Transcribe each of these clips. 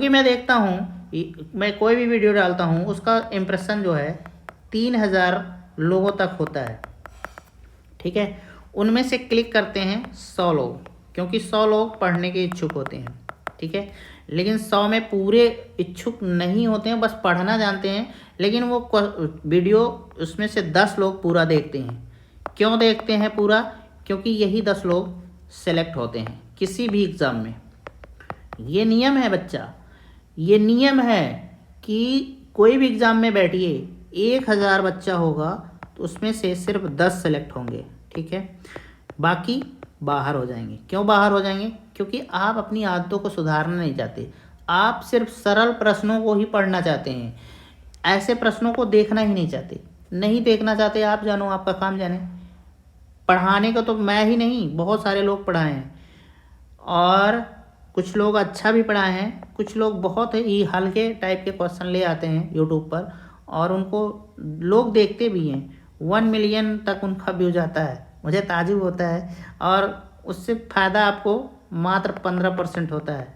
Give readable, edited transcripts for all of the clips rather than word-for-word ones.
क्योंकि मैं देखता हूँ, मैं कोई भी वीडियो डालता हूँ उसका इम्प्रेशन जो है 3000 लोगों तक होता है। ठीक है, उनमें से क्लिक करते हैं 100 लोग, क्योंकि 100 लोग पढ़ने के इच्छुक होते हैं। ठीक है, लेकिन 100 में पूरे इच्छुक नहीं होते हैं, बस पढ़ना जानते हैं। लेकिन वो वीडियो उसमें से 10 लोग पूरा देखते हैं। क्यों देखते हैं पूरा? क्योंकि यही 10 लोग सेलेक्ट होते हैं किसी भी एग्ज़ाम में। ये नियम है बच्चा, ये नियम है कि कोई भी एग्ज़ाम में बैठिए, 1000 बच्चा होगा तो उसमें से सिर्फ 10 सेलेक्ट होंगे। ठीक है, बाकी बाहर हो जाएंगे। क्यों बाहर हो जाएंगे? क्योंकि आप अपनी आदतों को सुधारना नहीं चाहते, आप सिर्फ सरल प्रश्नों को ही पढ़ना चाहते हैं। ऐसे प्रश्नों को देखना ही नहीं चाहते। नहीं देखना चाहते आप, जानो आपका काम जाने। पढ़ाने को तो मैं ही नहीं, बहुत सारे लोग पढ़ाए हैं, और कुछ लोग अच्छा भी पढ़ाए हैं। कुछ लोग बहुत ही हल्के टाइप के क्वेश्चन ले आते हैं यूट्यूब पर, और उनको लोग देखते भी हैं। 1 मिलियन तक उनका व्यू जाता है, मुझे ताजुब होता है। और उससे फ़ायदा आपको मात्र 15% होता है।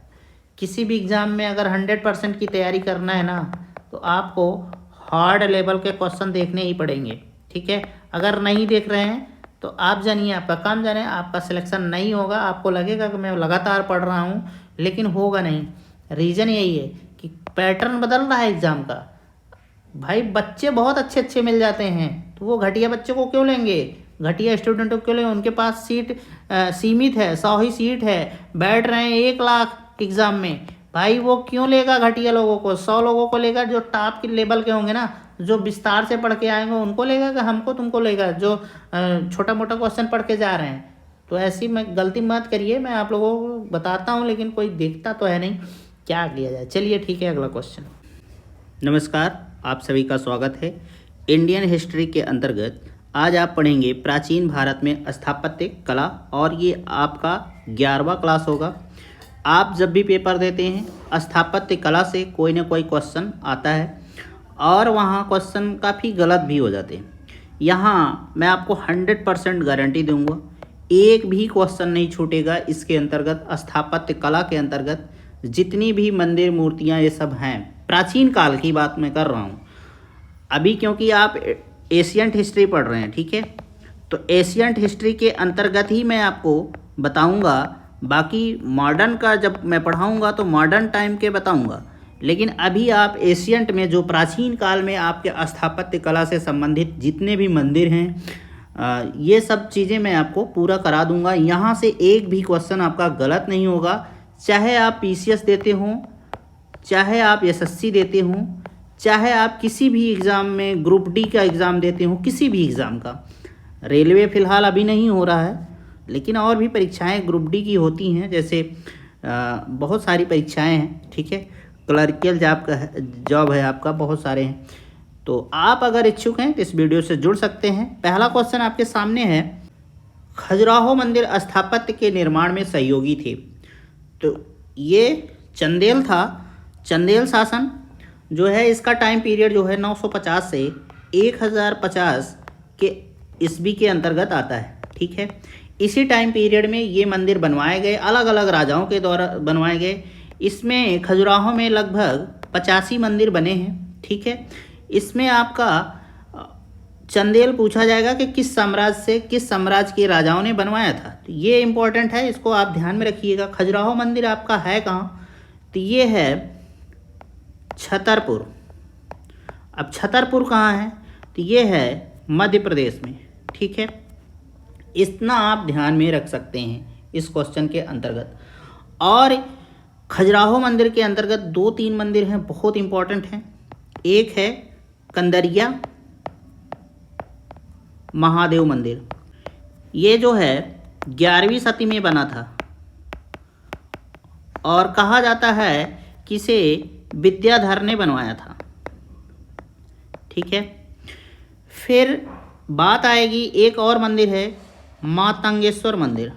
किसी भी एग्ज़ाम में अगर 100% की तैयारी करना है ना, तो आपको हार्ड लेवल के क्वेश्चन देखने ही पड़ेंगे। ठीक है, अगर नहीं देख रहे हैं तो आप जानिए, आपका काम जाने, आपका सिलेक्शन नहीं होगा। आपको लगेगा कि मैं लगातार पढ़ रहा हूँ, लेकिन होगा नहीं। रीज़न यही है कि पैटर्न बदल रहा है एग्ज़ाम का। भाई बच्चे बहुत अच्छे अच्छे मिल जाते हैं, तो वो घटिया बच्चे को क्यों लेंगे? घटिया स्टूडेंटों को क्यों लेंगे? उनके पास सीट सीमित है, 100 ही सीट है, बैठ रहे हैं 1 लाख एग्ज़ाम में। भाई वो क्यों लेगा घटिया लोगों को? 100 लोगों को लेगा जो टॉप के लेवल के होंगे ना, जो विस्तार से पढ़ के आएंगे उनको लेगा, कि हमको तुमको लेगा जो छोटा मोटा क्वेश्चन पढ़ के जा रहे हैं? तो ऐसी मैं गलती मत करिए। मैं आप लोगों को बताता हूँ, लेकिन कोई देखता तो है नहीं, क्या किया जाए। चलिए ठीक है, अगला क्वेश्चन। नमस्कार, आप सभी का स्वागत है। इंडियन हिस्ट्री के अंतर्गत आज आप पढ़ेंगे प्राचीन भारत में स्थापत्य कला, और ये आपका 11वां क्लास होगा। आप जब भी पेपर देते हैं, स्थापत्य कला से कोई ना कोई क्वेश्चन आता है, और वहाँ क्वेश्चन काफ़ी गलत भी हो जाते हैं। यहाँ मैं आपको 100% गारंटी दूंगा, एक भी क्वेश्चन नहीं छूटेगा इसके अंतर्गत। स्थापत्य कला के अंतर्गत जितनी भी मंदिर, मूर्तियाँ, ये सब हैं, प्राचीन काल की बात मैं कर रहा हूँ अभी, क्योंकि आप एशियंट हिस्ट्री पढ़ रहे हैं। ठीक है, तो एशियंट हिस्ट्री के अंतर्गत ही मैं आपको बताऊंगा। बाकी मॉडर्न का जब मैं पढ़ाऊंगा तो मॉडर्न टाइम के बताऊंगा, लेकिन अभी आप एशियंट में, जो प्राचीन काल में आपके स्थापत्य कला से संबंधित जितने भी मंदिर हैं, ये सब चीज़ें मैं आपको पूरा करा दूंगा। यहाँ से एक भी क्वेश्चन आपका गलत नहीं होगा, चाहे आप पीसीएस देते हों, चाहे आप एसएससी देते हों, चाहे आप किसी भी एग्ज़ाम में ग्रुप डी का एग्ज़ाम देते हो, किसी भी एग्ज़ाम का। रेलवे फ़िलहाल अभी नहीं हो रहा है, लेकिन और भी परीक्षाएं ग्रुप डी की होती हैं, जैसे बहुत सारी परीक्षाएं हैं। ठीक है, क्लर्कियल जॉब है आपका, बहुत सारे हैं। तो आप अगर इच्छुक हैं तो इस वीडियो से जुड़ सकते हैं। पहला क्वेश्चन आपके सामने है, खजुराहो मंदिर स्थापत्य के निर्माण में सहयोगी थे। तो ये चंदेल था। चंदेल शासन जो है, इसका टाइम पीरियड जो है 950 से 1050 के ईस्वी के अंतर्गत आता है। ठीक है, इसी टाइम पीरियड में ये मंदिर बनवाए गए, अलग अलग राजाओं के द्वारा बनवाए गए। इसमें खजुराहो में लगभग 85 मंदिर बने हैं। ठीक है, इसमें आपका चंदेल पूछा जाएगा कि किस साम्राज्य के राजाओं ने बनवाया था। तो ये इम्पोर्टेंट है, इसको आप ध्यान में रखिएगा। खजुराहो मंदिर आपका है कहाँ? तो ये है छतरपुर। अब छतरपुर कहाँ है? तो ये है मध्य प्रदेश में। ठीक है, इतना आप ध्यान में रख सकते हैं इस क्वेश्चन के अंतर्गत। और खजुराहो मंदिर के अंतर्गत 2-3 मंदिर हैं, बहुत इंपॉर्टेंट हैं। एक है कंदरिया महादेव मंदिर, ये जो है 11वीं सदी में बना था, और कहा जाता है कि इसे विद्याधर ने बनवाया था। ठीक है, फिर बात आएगी, एक और मंदिर है मातंगेश्वर मंदिर।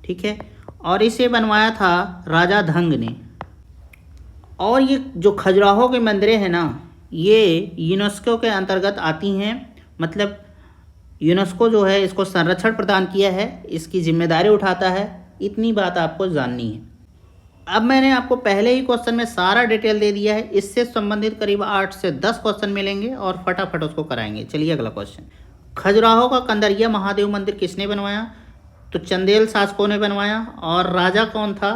ठीक है, और इसे बनवाया था राजा धंग ने। और ये जो खजुराहो के मंदिरें हैं ना, ये यूनेस्को के अंतर्गत आती हैं। मतलब यूनेस्को जो है इसको संरक्षण प्रदान किया है, इसकी जिम्मेदारी उठाता है। इतनी बात आपको जाननी है। अब मैंने आपको पहले ही क्वेश्चन में सारा डिटेल दे दिया है, इससे संबंधित करीब 8 से 10 क्वेश्चन मिलेंगे और फटाफट उसको कराएंगे। चलिए अगला क्वेश्चन, खजुराहो का कंदरिया महादेव मंदिर किसने बनवाया? तो चंदेल शासकों ने बनवाया। और राजा कौन था?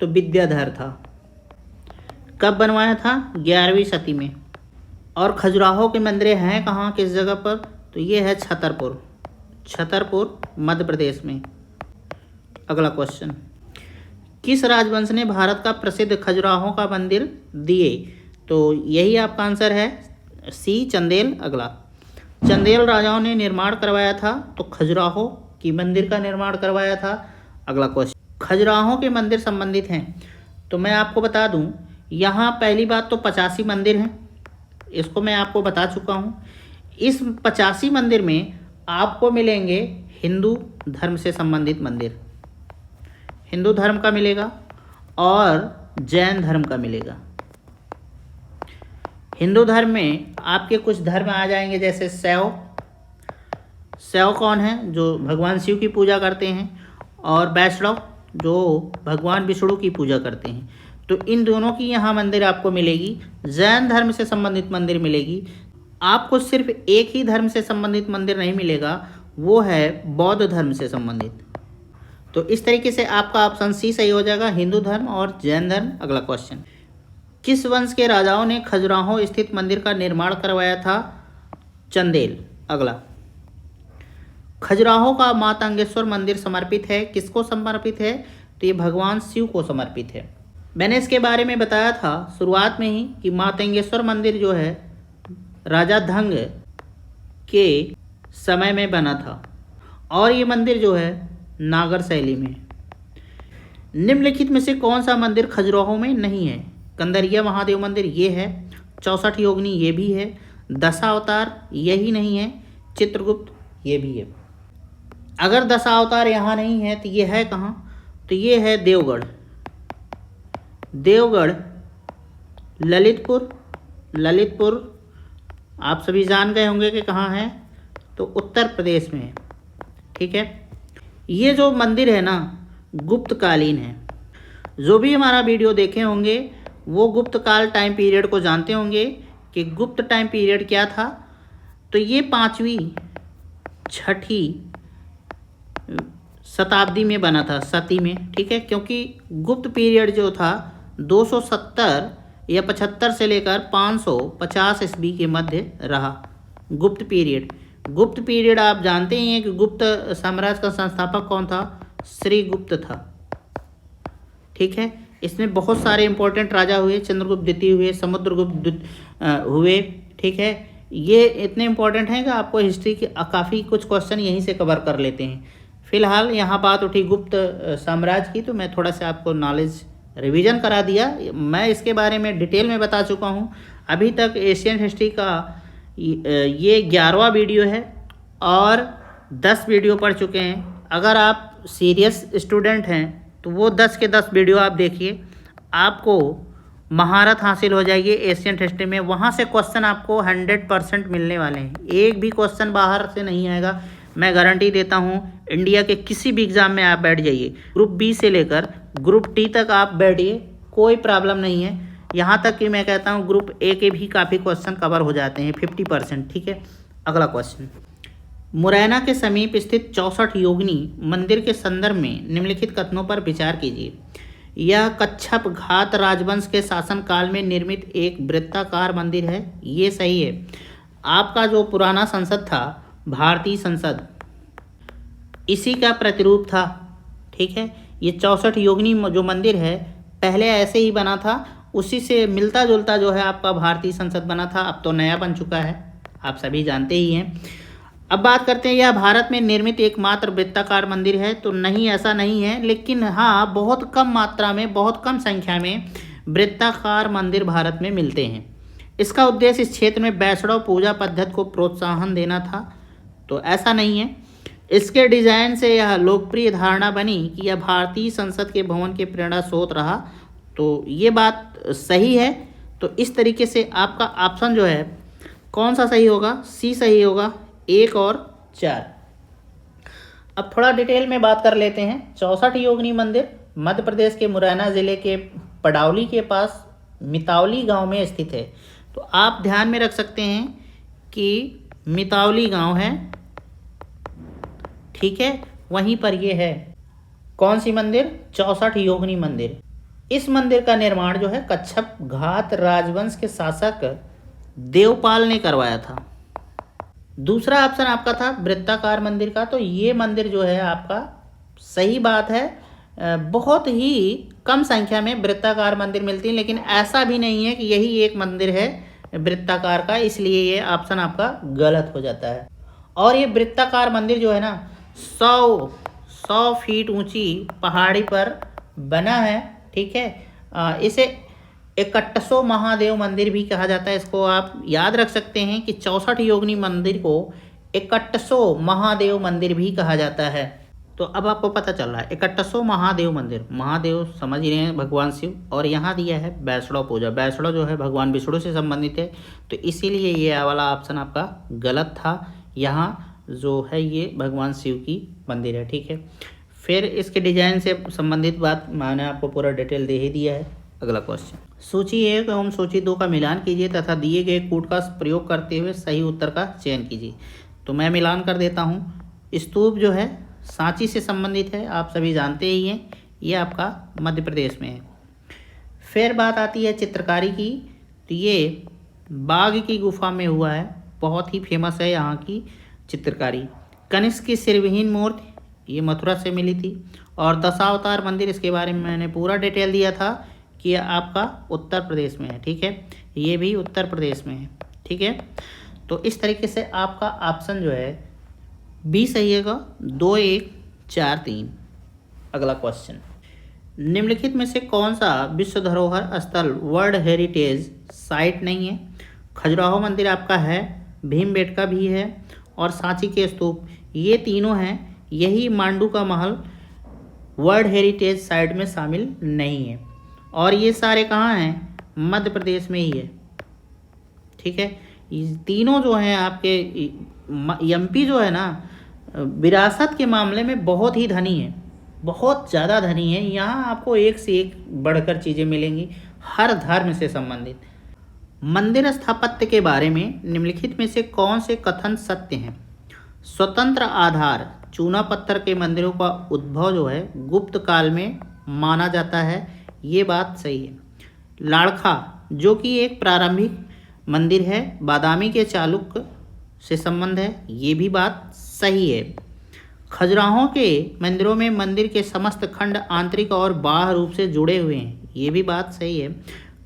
तो विद्याधर था। कब बनवाया था? 11वीं सदी में। और खजुराहो के मंदिर हैं कहाँ, किस जगह पर? तो ये है छतरपुर, छतरपुर मध्य प्रदेश में। अगला क्वेश्चन, किस राजवंश ने भारत का प्रसिद्ध खजुराहो का मंदिर दिए? तो यही आपका आंसर है, सी चंदेल। अगला, चंदेल राजाओं ने निर्माण करवाया था, तो खजुराहो की मंदिर का निर्माण करवाया था। अगला क्वेश्चन, खजुराहो के मंदिर संबंधित हैं, तो मैं आपको बता दूं, यहाँ पहली बात तो 85 मंदिर हैं, इसको मैं आपको बता चुका हूँ। इस 85 मंदिर में आपको मिलेंगे हिंदू धर्म से संबंधित मंदिर, हिंदू धर्म का मिलेगा और जैन धर्म का मिलेगा। हिंदू धर्म में आपके कुछ धर्म आ जाएंगे, जैसे शैव। शैव कौन है? जो भगवान शिव की पूजा करते हैं। और वैष्णव, जो भगवान विष्णु की पूजा करते हैं। तो इन दोनों की यहाँ मंदिर आपको मिलेगी। जैन धर्म से संबंधित मंदिर मिलेगी। आपको सिर्फ एक ही धर्म से संबंधित मंदिर नहीं मिलेगा, वो है बौद्ध धर्म से संबंधित। तो इस तरीके से आपका ऑप्शन सी सही हो जाएगा, हिंदू धर्म और जैन धर्म। अगला क्वेश्चन, किस वंश के राजाओं ने खजुराहो स्थित मंदिर का निर्माण करवाया था? चंदेल। अगला, खजुराहो का मातंगेश्वर मंदिर समर्पित है, किसको समर्पित है? तो ये भगवान शिव को समर्पित है। मैंने इसके बारे में बताया था शुरुआत में ही कि मातंगेश्वर मंदिर जो है राजा धंग के समय में बना था और ये मंदिर जो है नागर शैली में। निम्नलिखित में से कौन सा मंदिर खजुराहो में नहीं है? कंदरिया महादेव मंदिर ये है, 64 योगिनी ये भी है, दशावतार यही नहीं है, चित्रगुप्त ये भी है। अगर दशावतार यहाँ नहीं है तो ये है कहाँ? तो ये है देवगढ़। देवगढ़, ललितपुर। ललितपुर आप सभी जान गए होंगे कि कहाँ है, तो उत्तर प्रदेश में है। ठीक है, ये जो मंदिर है ना गुप्तकालीन है। जो भी हमारा वीडियो देखे होंगे वो गुप्त काल टाइम पीरियड को जानते होंगे कि गुप्त टाइम पीरियड क्या था। तो ये 5वीं 6ठी शताब्दी में बना था, सती में। ठीक है, क्योंकि गुप्त पीरियड जो था 270 या 75 से लेकर 550 ईस्वी के मध्य रहा गुप्त पीरियड। गुप्त पीरियड आप जानते ही हैं कि गुप्त साम्राज्य का संस्थापक कौन था? श्रीगुप्त था। ठीक है, इसमें बहुत सारे इंपॉर्टेंट राजा हुए, चंद्रगुप्त द्वितीय हुए, समुद्रगुप्त हुए। ठीक है, ये इतने इंपॉर्टेंट हैं कि आपको हिस्ट्री के काफ़ी कुछ क्वेश्चन यहीं से कवर कर लेते हैं। फिलहाल यहाँ बात उठी गुप्त साम्राज्य की, तो मैं थोड़ा सा आपको नॉलेज रिवीजन करा दिया। मैं इसके बारे में डिटेल में बता चुका हूँ। अभी तक एशियन हिस्ट्री का ये 11वां वीडियो है और 10 वीडियो पढ़ चुके हैं। अगर आप सीरियस स्टूडेंट हैं तो वो 10 के 10 वीडियो आप देखिए, आपको महारत हासिल हो जाएगी एशियन हिस्ट्री में। वहाँ से क्वेश्चन आपको 100% मिलने वाले हैं, एक भी क्वेश्चन बाहर से नहीं आएगा, मैं गारंटी देता हूँ। इंडिया के किसी भी एग्ज़ाम में आप बैठ जाइए, ग्रुप बी से लेकर ग्रुप टी तक आप बैठिए, कोई प्रॉब्लम नहीं है। यहाँ तक कि मैं कहता हूँ ग्रुप ए के भी काफ़ी क्वेश्चन कवर हो जाते हैं 50%। ठीक है, अगला क्वेश्चन, मुरैना के समीप स्थित 64 योगिनी मंदिर के संदर्भ में निम्नलिखित कथनों पर विचार कीजिए। यह कच्छप घात राजवंश के शासनकाल में निर्मित एक वृत्ताकार मंदिर है, ये सही है। आपका जो पुराना संसद था भारतीय संसद, इसी का प्रतिरूप था। ठीक है, ये 64 योगिनी जो मंदिर है पहले ऐसे ही बना था, उसी से मिलता जुलता जो है आपका भारतीय संसद बना था। अब तो नया बन चुका है, आप सभी जानते ही हैं। अब बात करते हैं, यह भारत में निर्मित एकमात्र वृत्ताकार मंदिर है, तो नहीं, ऐसा नहीं है। लेकिन हाँ, बहुत कम मात्रा में, बहुत कम संख्या में वृत्ताकार मंदिर भारत में मिलते हैं। इसका उद्देश्य इस क्षेत्र में वैष्णव पूजा पद्धति को प्रोत्साहन देना था, तो ऐसा नहीं है। इसके डिजाइन से यह लोकप्रिय धारणा बनी कि यह भारतीय संसद के भवन के प्रेरणा स्रोत रहा, तो ये बात सही है। तो इस तरीके से आपका ऑप्शन जो है कौन सा सही होगा? सी सही होगा, 1 और 4। अब थोड़ा डिटेल में बात कर लेते हैं। 64 योगिनी मंदिर मध्य प्रदेश के मुरैना ज़िले के पडावली के पास मितावली गांव में स्थित है। तो आप ध्यान में रख सकते हैं कि मितावली गांव है, ठीक है, वहीं पर ये है। कौन सी मंदिर? 64 योगिनी मंदिर। इस मंदिर का निर्माण जो है कच्छप घात राजवंश के शासक देवपाल ने करवाया था। दूसरा ऑप्शन आपका था वृत्ताकार मंदिर का। तो ये मंदिर जो है आपका सही बात है, बहुत ही कम संख्या में वृत्ताकार मंदिर मिलती है, लेकिन ऐसा भी नहीं है कि यही एक मंदिर है वृत्ताकार का, इसलिए ये ऑप्शन आपका गलत हो जाता है। और ये वृत्ताकार मंदिर जो है ना 100 फीट ऊंची पहाड़ी पर बना है, ठीक है। इसे इकट्ठसो महादेव मंदिर भी कहा जाता है। इसको आप याद रख सकते हैं कि 64 योगिनी मंदिर को इकट्ठसो महादेव मंदिर भी कहा जाता है। तो अब आपको पता चल रहा है इकट्ठसो महादेव मंदिर, महादेव समझ ही रहे हैं भगवान शिव, और यहाँ दिया है वैष्णव पूजा। वैष्णव जो है भगवान विष्णु से संबंधित है, तो इसीलिए ये वाला ऑप्शन आपका गलत था। यहाँ जो है ये भगवान शिव की मंदिर है, ठीक है। फिर इसके डिजाइन से संबंधित बात मैंने आपको पूरा डिटेल दे ही दिया है। अगला क्वेश्चन, सूची 1 एवं सूची 2 का मिलान कीजिए तथा दिए गए कूट का प्रयोग करते हुए सही उत्तर का चयन कीजिए। तो मैं मिलान कर देता हूँ। स्तूप जो है सांची से संबंधित है, आप सभी जानते ही हैं, ये आपका मध्य प्रदेश में है। फिर बात आती है चित्रकारी की, तो ये बाघ की गुफा में हुआ है, बहुत ही फेमस है यहाँ की चित्रकारी। कनिष्क की सिरविहीन मूर्ति, ये मथुरा से मिली थी। और दशावतार मंदिर, इसके बारे में मैंने पूरा डिटेल दिया था कि ये आपका उत्तर प्रदेश में है, ठीक है, ये भी उत्तर प्रदेश में है, ठीक है। तो इस तरीके से आपका ऑप्शन जो है बी सही है, 2, 1, 4, 3। अगला क्वेश्चन, निम्नलिखित में से कौन सा विश्व धरोहर स्थल वर्ल्ड हेरिटेज साइट नहीं है? खजुराहो मंदिर आपका है, भीमबेटका भी है, और सांची के स्तूप, ये तीनों हैं। यही मांडू का महल वर्ल्ड हेरिटेज साइट में शामिल नहीं है। और ये सारे कहाँ हैं? मध्य प्रदेश में ही है, ठीक है। ये तीनों जो हैं आपके एमपी जो है ना, विरासत के मामले में बहुत ही धनी है, बहुत ज़्यादा धनी है। यहाँ आपको एक से एक बढ़कर चीज़ें मिलेंगी, हर धर्म से संबंधित। मंदिर स्थापत्य के बारे में निम्नलिखित में से कौन से कथन सत्य हैं? स्वतंत्र आधार चूना पत्थर के मंदिरों का उद्भव जो है गुप्त काल में माना जाता है, ये बात सही है। लाड़खा जो कि एक प्रारंभिक मंदिर है, बादामी के चालुक्य से संबंध है, ये भी बात सही है। खजुराहो के मंदिरों में मंदिर के समस्त खंड आंतरिक और बाह्य रूप से जुड़े हुए हैं, ये भी बात सही है।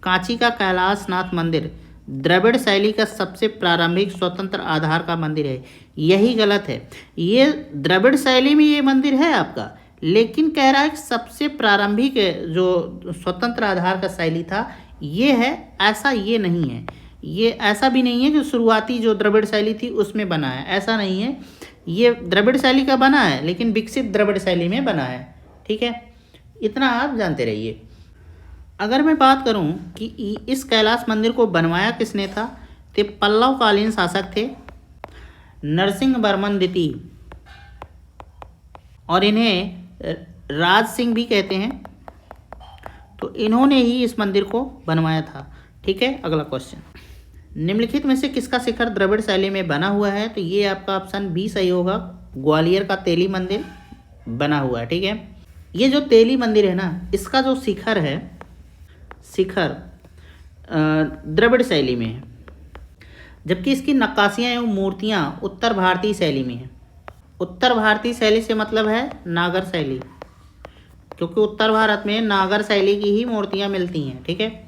कांची का कैलाशनाथ मंदिर द्रविड़ शैली का सबसे प्रारंभिक स्वतंत्र आधार का मंदिर है, यही गलत है। ये द्रविड़ शैली में ये मंदिर है आपका, लेकिन कह रहा है कि सबसे प्रारंभिक जो स्वतंत्र आधार का शैली था ये है, ऐसा ये नहीं है। ये ऐसा भी नहीं है कि शुरुआती जो द्रविड़ शैली थी उसमें बना है, ऐसा नहीं है। ये द्रविड़ शैली का बना है, लेकिन विकसित द्रविड़ शैली में बना है, ठीक है। इतना आप जानते रहिए। अगर मैं बात करूं कि इस कैलाश मंदिर को बनवाया किसने था, तो पल्लव कालीन शासक थे नरसिंह वर्मन द्वितीय, और इन्हें राज सिंह भी कहते हैं। तो इन्होंने ही इस मंदिर को बनवाया था, ठीक है। अगला क्वेश्चन, निम्नलिखित में से किसका शिखर द्रविड़ शैली में बना हुआ है? तो ये आपका ऑप्शन बी सही होगा, ग्वालियर का तेली मंदिर बना हुआ है, ठीक है। ये जो तेली मंदिर है ना, इसका जो शिखर है, शिखर द्रविड़ शैली में है, जबकि इसकी नक्काशियाँ एवं मूर्तियाँ उत्तर भारतीय शैली में हैं। उत्तर भारतीय शैली से मतलब है नागर शैली, क्योंकि उत्तर भारत में नागर शैली की ही मूर्तियाँ मिलती हैं, ठीक है।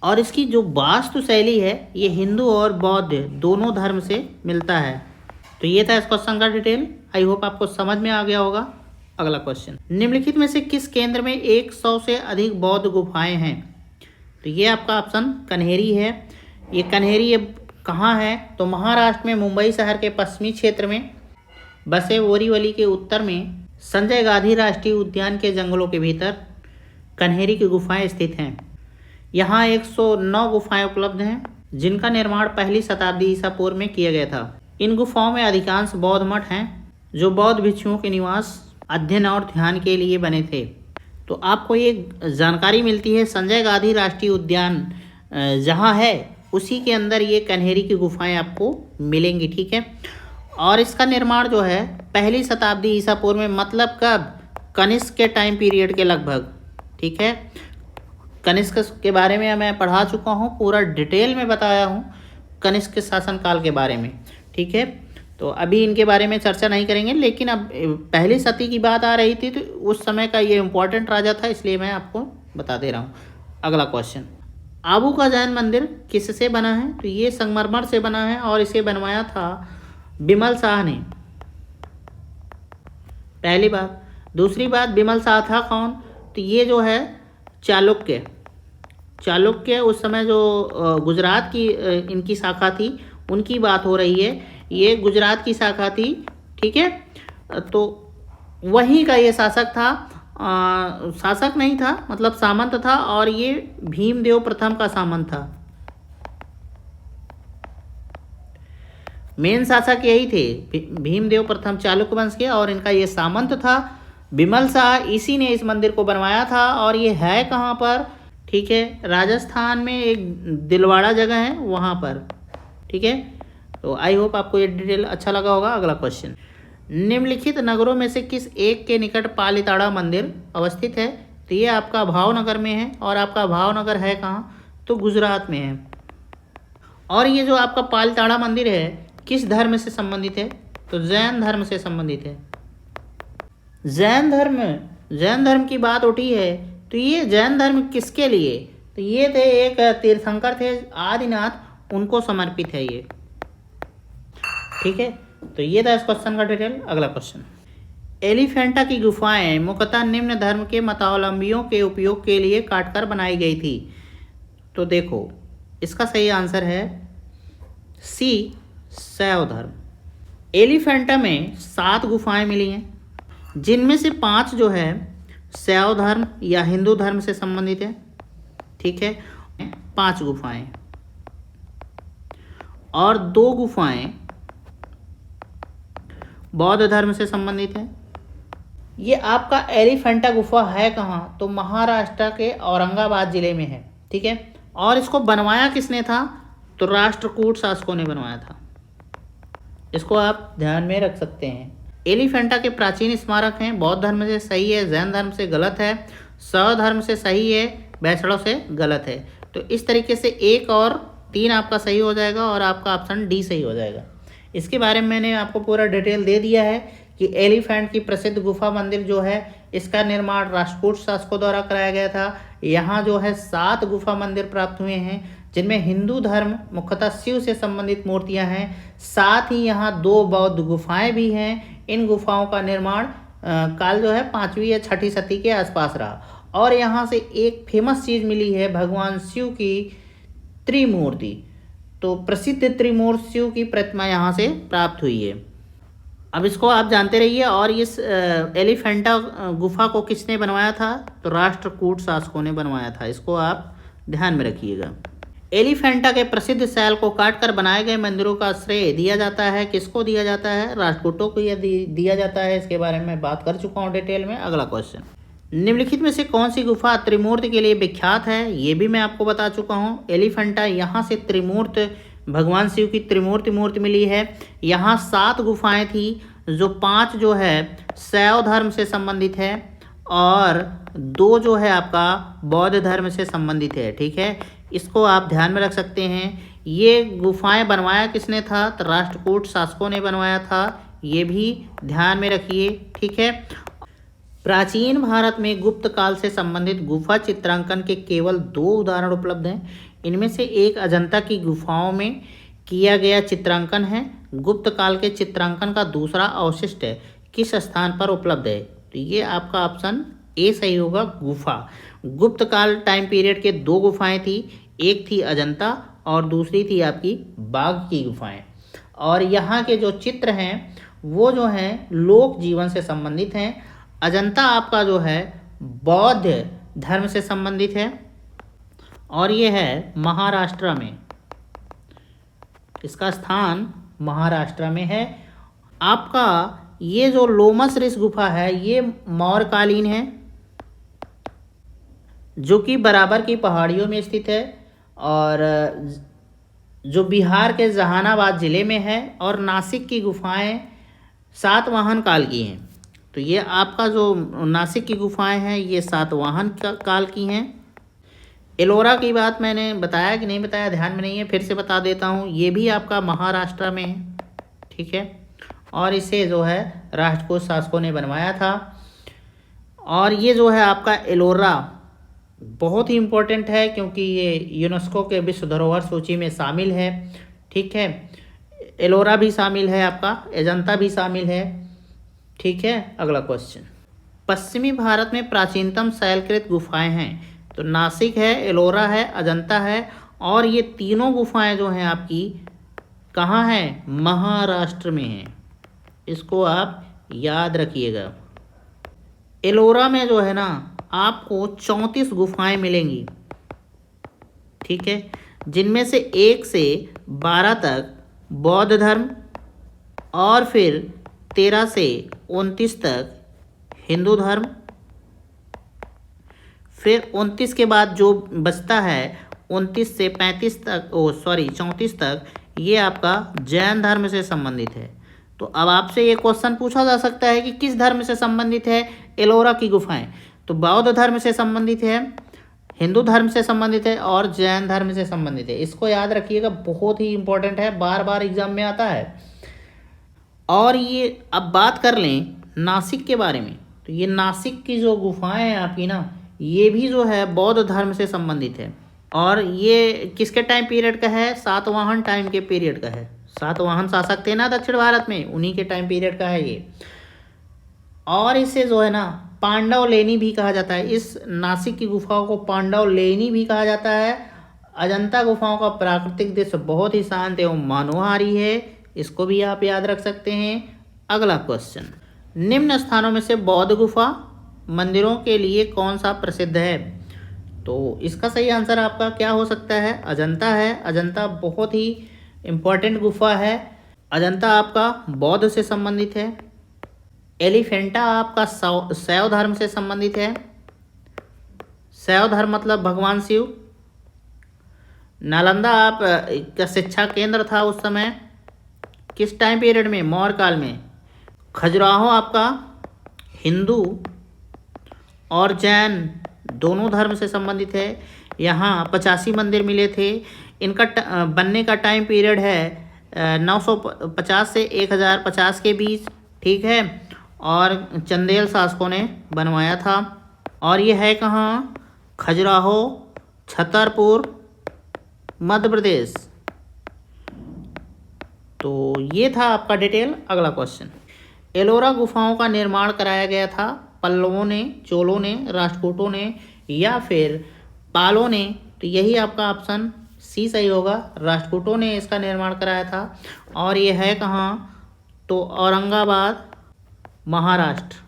और इसकी जो वास्तु शैली है ये हिंदू और बौद्ध दोनों धर्म से मिलता है। तो ये था इस क्वेश्चन का डिटेल। आई होप आपको समझ में आ गया होगा। अगला क्वेश्चन, निम्नलिखित में से किस केंद्र में 100 से अधिक बौद्ध गुफाएं हैं? तो ये आपका ऑप्शन कन्हेरी है। ये कन्हेरी ये कहाँ है? तो महाराष्ट्र में मुंबई शहर के पश्चिमी क्षेत्र में बसे बोरीवली के उत्तर में संजय गांधी राष्ट्रीय उद्यान के जंगलों के भीतर कन्हेरी की गुफाएं स्थित हैं। यहाँ 109 गुफाएं उपलब्ध हैं, जिनका निर्माण पहली शताब्दी ईसा पूर्व में किया गया था। इन गुफाओं में अधिकांश बौद्ध मठ हैं, जो बौद्ध भिक्षुओं के निवास, अध्ययन और ध्यान के लिए बने थे। तो आपको ये जानकारी मिलती है संजय गांधी राष्ट्रीय उद्यान जहाँ है उसी के अंदर ये कन्हेरी की गुफाएं आपको मिलेंगी, ठीक है। और इसका निर्माण जो है 1ली शताब्दी ईसा पूर्व में, मतलब कब, कनिष्क के टाइम पीरियड के लगभग, ठीक है। कनिष्क के बारे में मैं पढ़ा चुका हूँ, पूरा डिटेल में बताया हूँ कनिष्क के शासनकाल के बारे में, ठीक है। तो अभी इनके बारे में चर्चा नहीं करेंगे, लेकिन अब 1ली सदी की बात आ रही थी तो उस समय का ये इम्पोर्टेंट राजा था, इसलिए मैं आपको बता दे रहा हूँ। अगला क्वेश्चन, आबू का जैन मंदिर किससे बना है? तो ये संगमरमर से बना है और इसे बनवाया था बिमल शाह ने, पहली बात। दूसरी बात, बिमल शाह था कौन? तो ये जो है चालुक्य उस समय जो गुजरात की इनकी शाखा थी उनकी बात हो रही है, ये गुजरात की शाखा थी, ठीक है। तो वहीं का ये शासक था, शासक नहीं था, मतलब सामंत था, और ये भीमदेव प्रथम का सामंत था। मेन शासक यही थे, भीमदेव प्रथम चालुक्य वंश के, और इनका ये सामंत था बिमल शाह। इसी ने इस मंदिर को बनवाया था, और ये है कहाँ पर? ठीक है, राजस्थान में एक दिलवाड़ा जगह है वहाँ पर, ठीक है। तो आई होप आपको ये डिटेल अच्छा लगा होगा। अगला क्वेश्चन, निम्नलिखित नगरों में से किस एक के निकट पालीताड़ा मंदिर अवस्थित है? तो ये आपका भावनगर में है, और आपका भावनगर है कहाँ? तो गुजरात में है। और ये जो आपका पालीताड़ा मंदिर है किस धर्म से संबंधित है? तो जैन धर्म से संबंधित है। जैन धर्म की बात उठी है, तो ये जैन धर्म किसके लिए? तो ये थे एक तीर्थंकर थे आदिनाथ, उनको समर्पित है ये, ठीक है। तो ये था इस क्वेश्चन का डिटेल। अगला क्वेश्चन, एलिफेंटा की गुफाएं मुख्यतः निम्न धर्म के मतावलंबियों के उपयोग के लिए काटकर बनाई गई थी। तो देखो इसका सही आंसर है सी, शैव धर्म। एलिफेंटा में 7 गुफाएं मिली हैं, जिनमें से 5 जो है शैव धर्म या हिंदू धर्म से संबंधित है, ठीक है, 5 गुफाएं, और 2 गुफाएं बौद्ध धर्म से संबंधित है। ये आपका एलिफेंटा गुफा है कहाँ? तो महाराष्ट्र के औरंगाबाद जिले में है, ठीक है। और इसको बनवाया किसने था? तो राष्ट्रकूट शासकों ने बनवाया था। इसको आप ध्यान में रख सकते हैं। एलिफेंटा के प्राचीन स्मारक हैं, बौद्ध धर्म से सही है, जैन धर्म से गलत है, शैव धर्म से सही है, वैष्णव से गलत है। तो इस तरीके से 1 और 3 आपका सही हो जाएगा, और आपका ऑप्शन डी सही हो जाएगा। इसके बारे में मैंने आपको पूरा डिटेल दे दिया है कि एलिफेंट की प्रसिद्ध गुफा मंदिर जो है इसका निर्माण राष्ट्रकूट शासकों द्वारा कराया गया था। यहाँ जो है 7 गुफा मंदिर प्राप्त हुए हैं, जिनमें हिंदू धर्म मुख्यतः शिव से संबंधित मूर्तियां हैं। साथ ही यहाँ 2 बौद्ध गुफाएं भी हैं। इन गुफाओं का निर्माण काल जो है 5वीं या 6ठी सदी के आसपास रहा। और यहाँ से एक फेमस चीज़ मिली है, भगवान शिव की त्रिमूर्ति। तो प्रसिद्ध त्रिमूर्ति शिव की प्रतिमा यहाँ से प्राप्त हुई है। अब इसको आप जानते रहिए। और इस एलिफेंटा गुफा को किसने बनवाया था? तो राष्ट्रकूट शासकों ने बनवाया था। इसको आप ध्यान में रखिएगा। एलिफेंटा के प्रसिद्ध शैल को काटकर बनाए गए मंदिरों का श्रेय दिया जाता है, किसको दिया जाता है? राष्ट्रकूटों को यह दिया जाता है। इसके बारे में बात कर चुका हूँ डिटेल में। अगला क्वेश्चन, निम्नलिखित में से कौन सी गुफा त्रिमूर्ति के लिए विख्यात है? ये भी मैं आपको बता चुका हूँ। एलिफेंटा, यहाँ से त्रिमूर्ति, भगवान शिव की मूर्ति मिली है। यहाँ 7 गुफाएं थी, जो 5 जो है शैव धर्म से संबंधित है, और 2 जो है आपका बौद्ध धर्म से संबंधित है, ठीक है। इसको आप ध्यान में रख सकते हैं। ये गुफाएं बनवाया किसने था? तो राष्ट्रकूट शासकों ने बनवाया था। ये भी ध्यान में रखिए, ठीक है। प्राचीन भारत में गुप्त काल से संबंधित गुफा चित्रांकन के केवल 2 उदाहरण उपलब्ध हैं। इनमें से एक अजंता की गुफाओं में किया गया चित्रांकन है। गुप्त काल के चित्रांकन का दूसरा अवशिष्ट है किस स्थान पर उपलब्ध है? तो ये आपका ऑप्शन ए सही होगा, गुफा। गुप्त काल टाइम पीरियड के 2 गुफाएं थी, एक थी अजंता और दूसरी थी आपकी बाघ की गुफाएं। और यहाँ के जो चित्र हैं वो जो हैं लोक जीवन से संबंधित हैं। अजंता आपका जो है बौद्ध धर्म से संबंधित है, और ये है महाराष्ट्र में, इसका स्थान महाराष्ट्र में है। आपका ये जो लोमस ऋषि गुफा है ये मौर्यकालीन है, जो कि बराबर की पहाड़ियों में स्थित है और जो बिहार के जहानाबाद ज़िले में है। और नासिक की गुफाएं सातवाहन काल की हैं। तो ये आपका जो नासिक की गुफाएं हैं ये सातवाहन काल की हैं। एलोरा की बात मैंने बताया कि नहीं बताया ध्यान में नहीं है, फिर से बता देता हूँ। ये भी आपका महाराष्ट्र में है, ठीक है। और इसे जो है राष्ट्रकूट शासकों ने बनवाया था। और ये जो है आपका एलोरा बहुत ही इम्पोर्टेंट है क्योंकि ये यूनेस्को के विश्व धरोहर सूची में शामिल है, ठीक है। एलोरा भी शामिल है, आपका अजंता भी शामिल है, ठीक है। अगला क्वेश्चन, पश्चिमी भारत में प्राचीनतम शैलकृत गुफाएं हैं। तो नासिक है, एलोरा है, अजंता है, और ये तीनों गुफाएं जो हैं आपकी कहाँ हैं? महाराष्ट्र में हैं। इसको आप याद रखिएगा। एलोरा में जो है ना आपको 34 गुफाएं मिलेंगी, ठीक है, जिनमें से 1 से 12 तक बौद्ध धर्म और फिर 13 से 29 तक हिंदू धर्म, फिर 29 के बाद जो बचता है 29 से 35 तक 34 तक ये आपका जैन धर्म से संबंधित है। तो अब आपसे ये क्वेश्चन पूछा जा सकता है कि किस धर्म से संबंधित है एलोरा की गुफाएं। तो बौद्ध धर्म से संबंधित है, हिंदू धर्म से संबंधित है और जैन धर्म से संबंधित है। इसको याद रखिएगा, बहुत ही इंपॉर्टेंट है, बार बार एग्जाम में आता है। और ये अब बात कर लें नासिक के बारे में। तो ये नासिक की जो गुफाएं हैं आपकी ना, ये भी जो है बौद्ध धर्म से संबंधित है। और ये किसके टाइम पीरियड का है? सातवाहन टाइम के पीरियड का है। सातवाहन शासक थे ना दक्षिण भारत में, उन्हीं के टाइम पीरियड का है ये। और इसे जो है ना पांडव लेनी भी कहा जाता है। इस नासिक की गुफाओं को पांडव लेनी भी कहा जाता है। अजंता गुफाओं का प्राकृतिक दृश्य बहुत ही शांत एवं मनोहारी है, इसको भी आप याद रख सकते हैं। अगला क्वेश्चन, निम्न स्थानों में से बौद्ध गुफा मंदिरों के लिए कौन सा प्रसिद्ध है? तो इसका सही आंसर आपका क्या हो सकता है? अजंता है। अजंता बहुत ही इम्पोर्टेंट गुफा है। अजंता आपका बौद्ध से संबंधित है। एलिफेंटा आपका शैव धर्म से संबंधित है। शैव धर्म मतलब भगवान शिव। नालंदा आप का शिक्षा केंद्र था उस समय, किस टाइम पीरियड में? मौर्य काल में। खजुराहो आपका हिंदू और जैन दोनों धर्म से संबंधित है। यहाँ 85 मंदिर मिले थे। इनका बनने का टाइम पीरियड है 950 से 1050 के बीच, ठीक है। और चंदेल शासकों ने बनवाया था। और ये है कहाँ? खजुराहो, छतरपुर, मध्य प्रदेश। तो ये था आपका डिटेल। अगला क्वेश्चन, एलोरा गुफाओं का निर्माण कराया गया था पल्लवों ने, चोलों ने, राष्ट्रकूटों ने या फिर पालों ने? तो यही आपका ऑप्शन सी सही होगा, राष्ट्रकूटों ने इसका निर्माण कराया था। और ये है कहाँ? तो औरंगाबाद, महाराष्ट्र।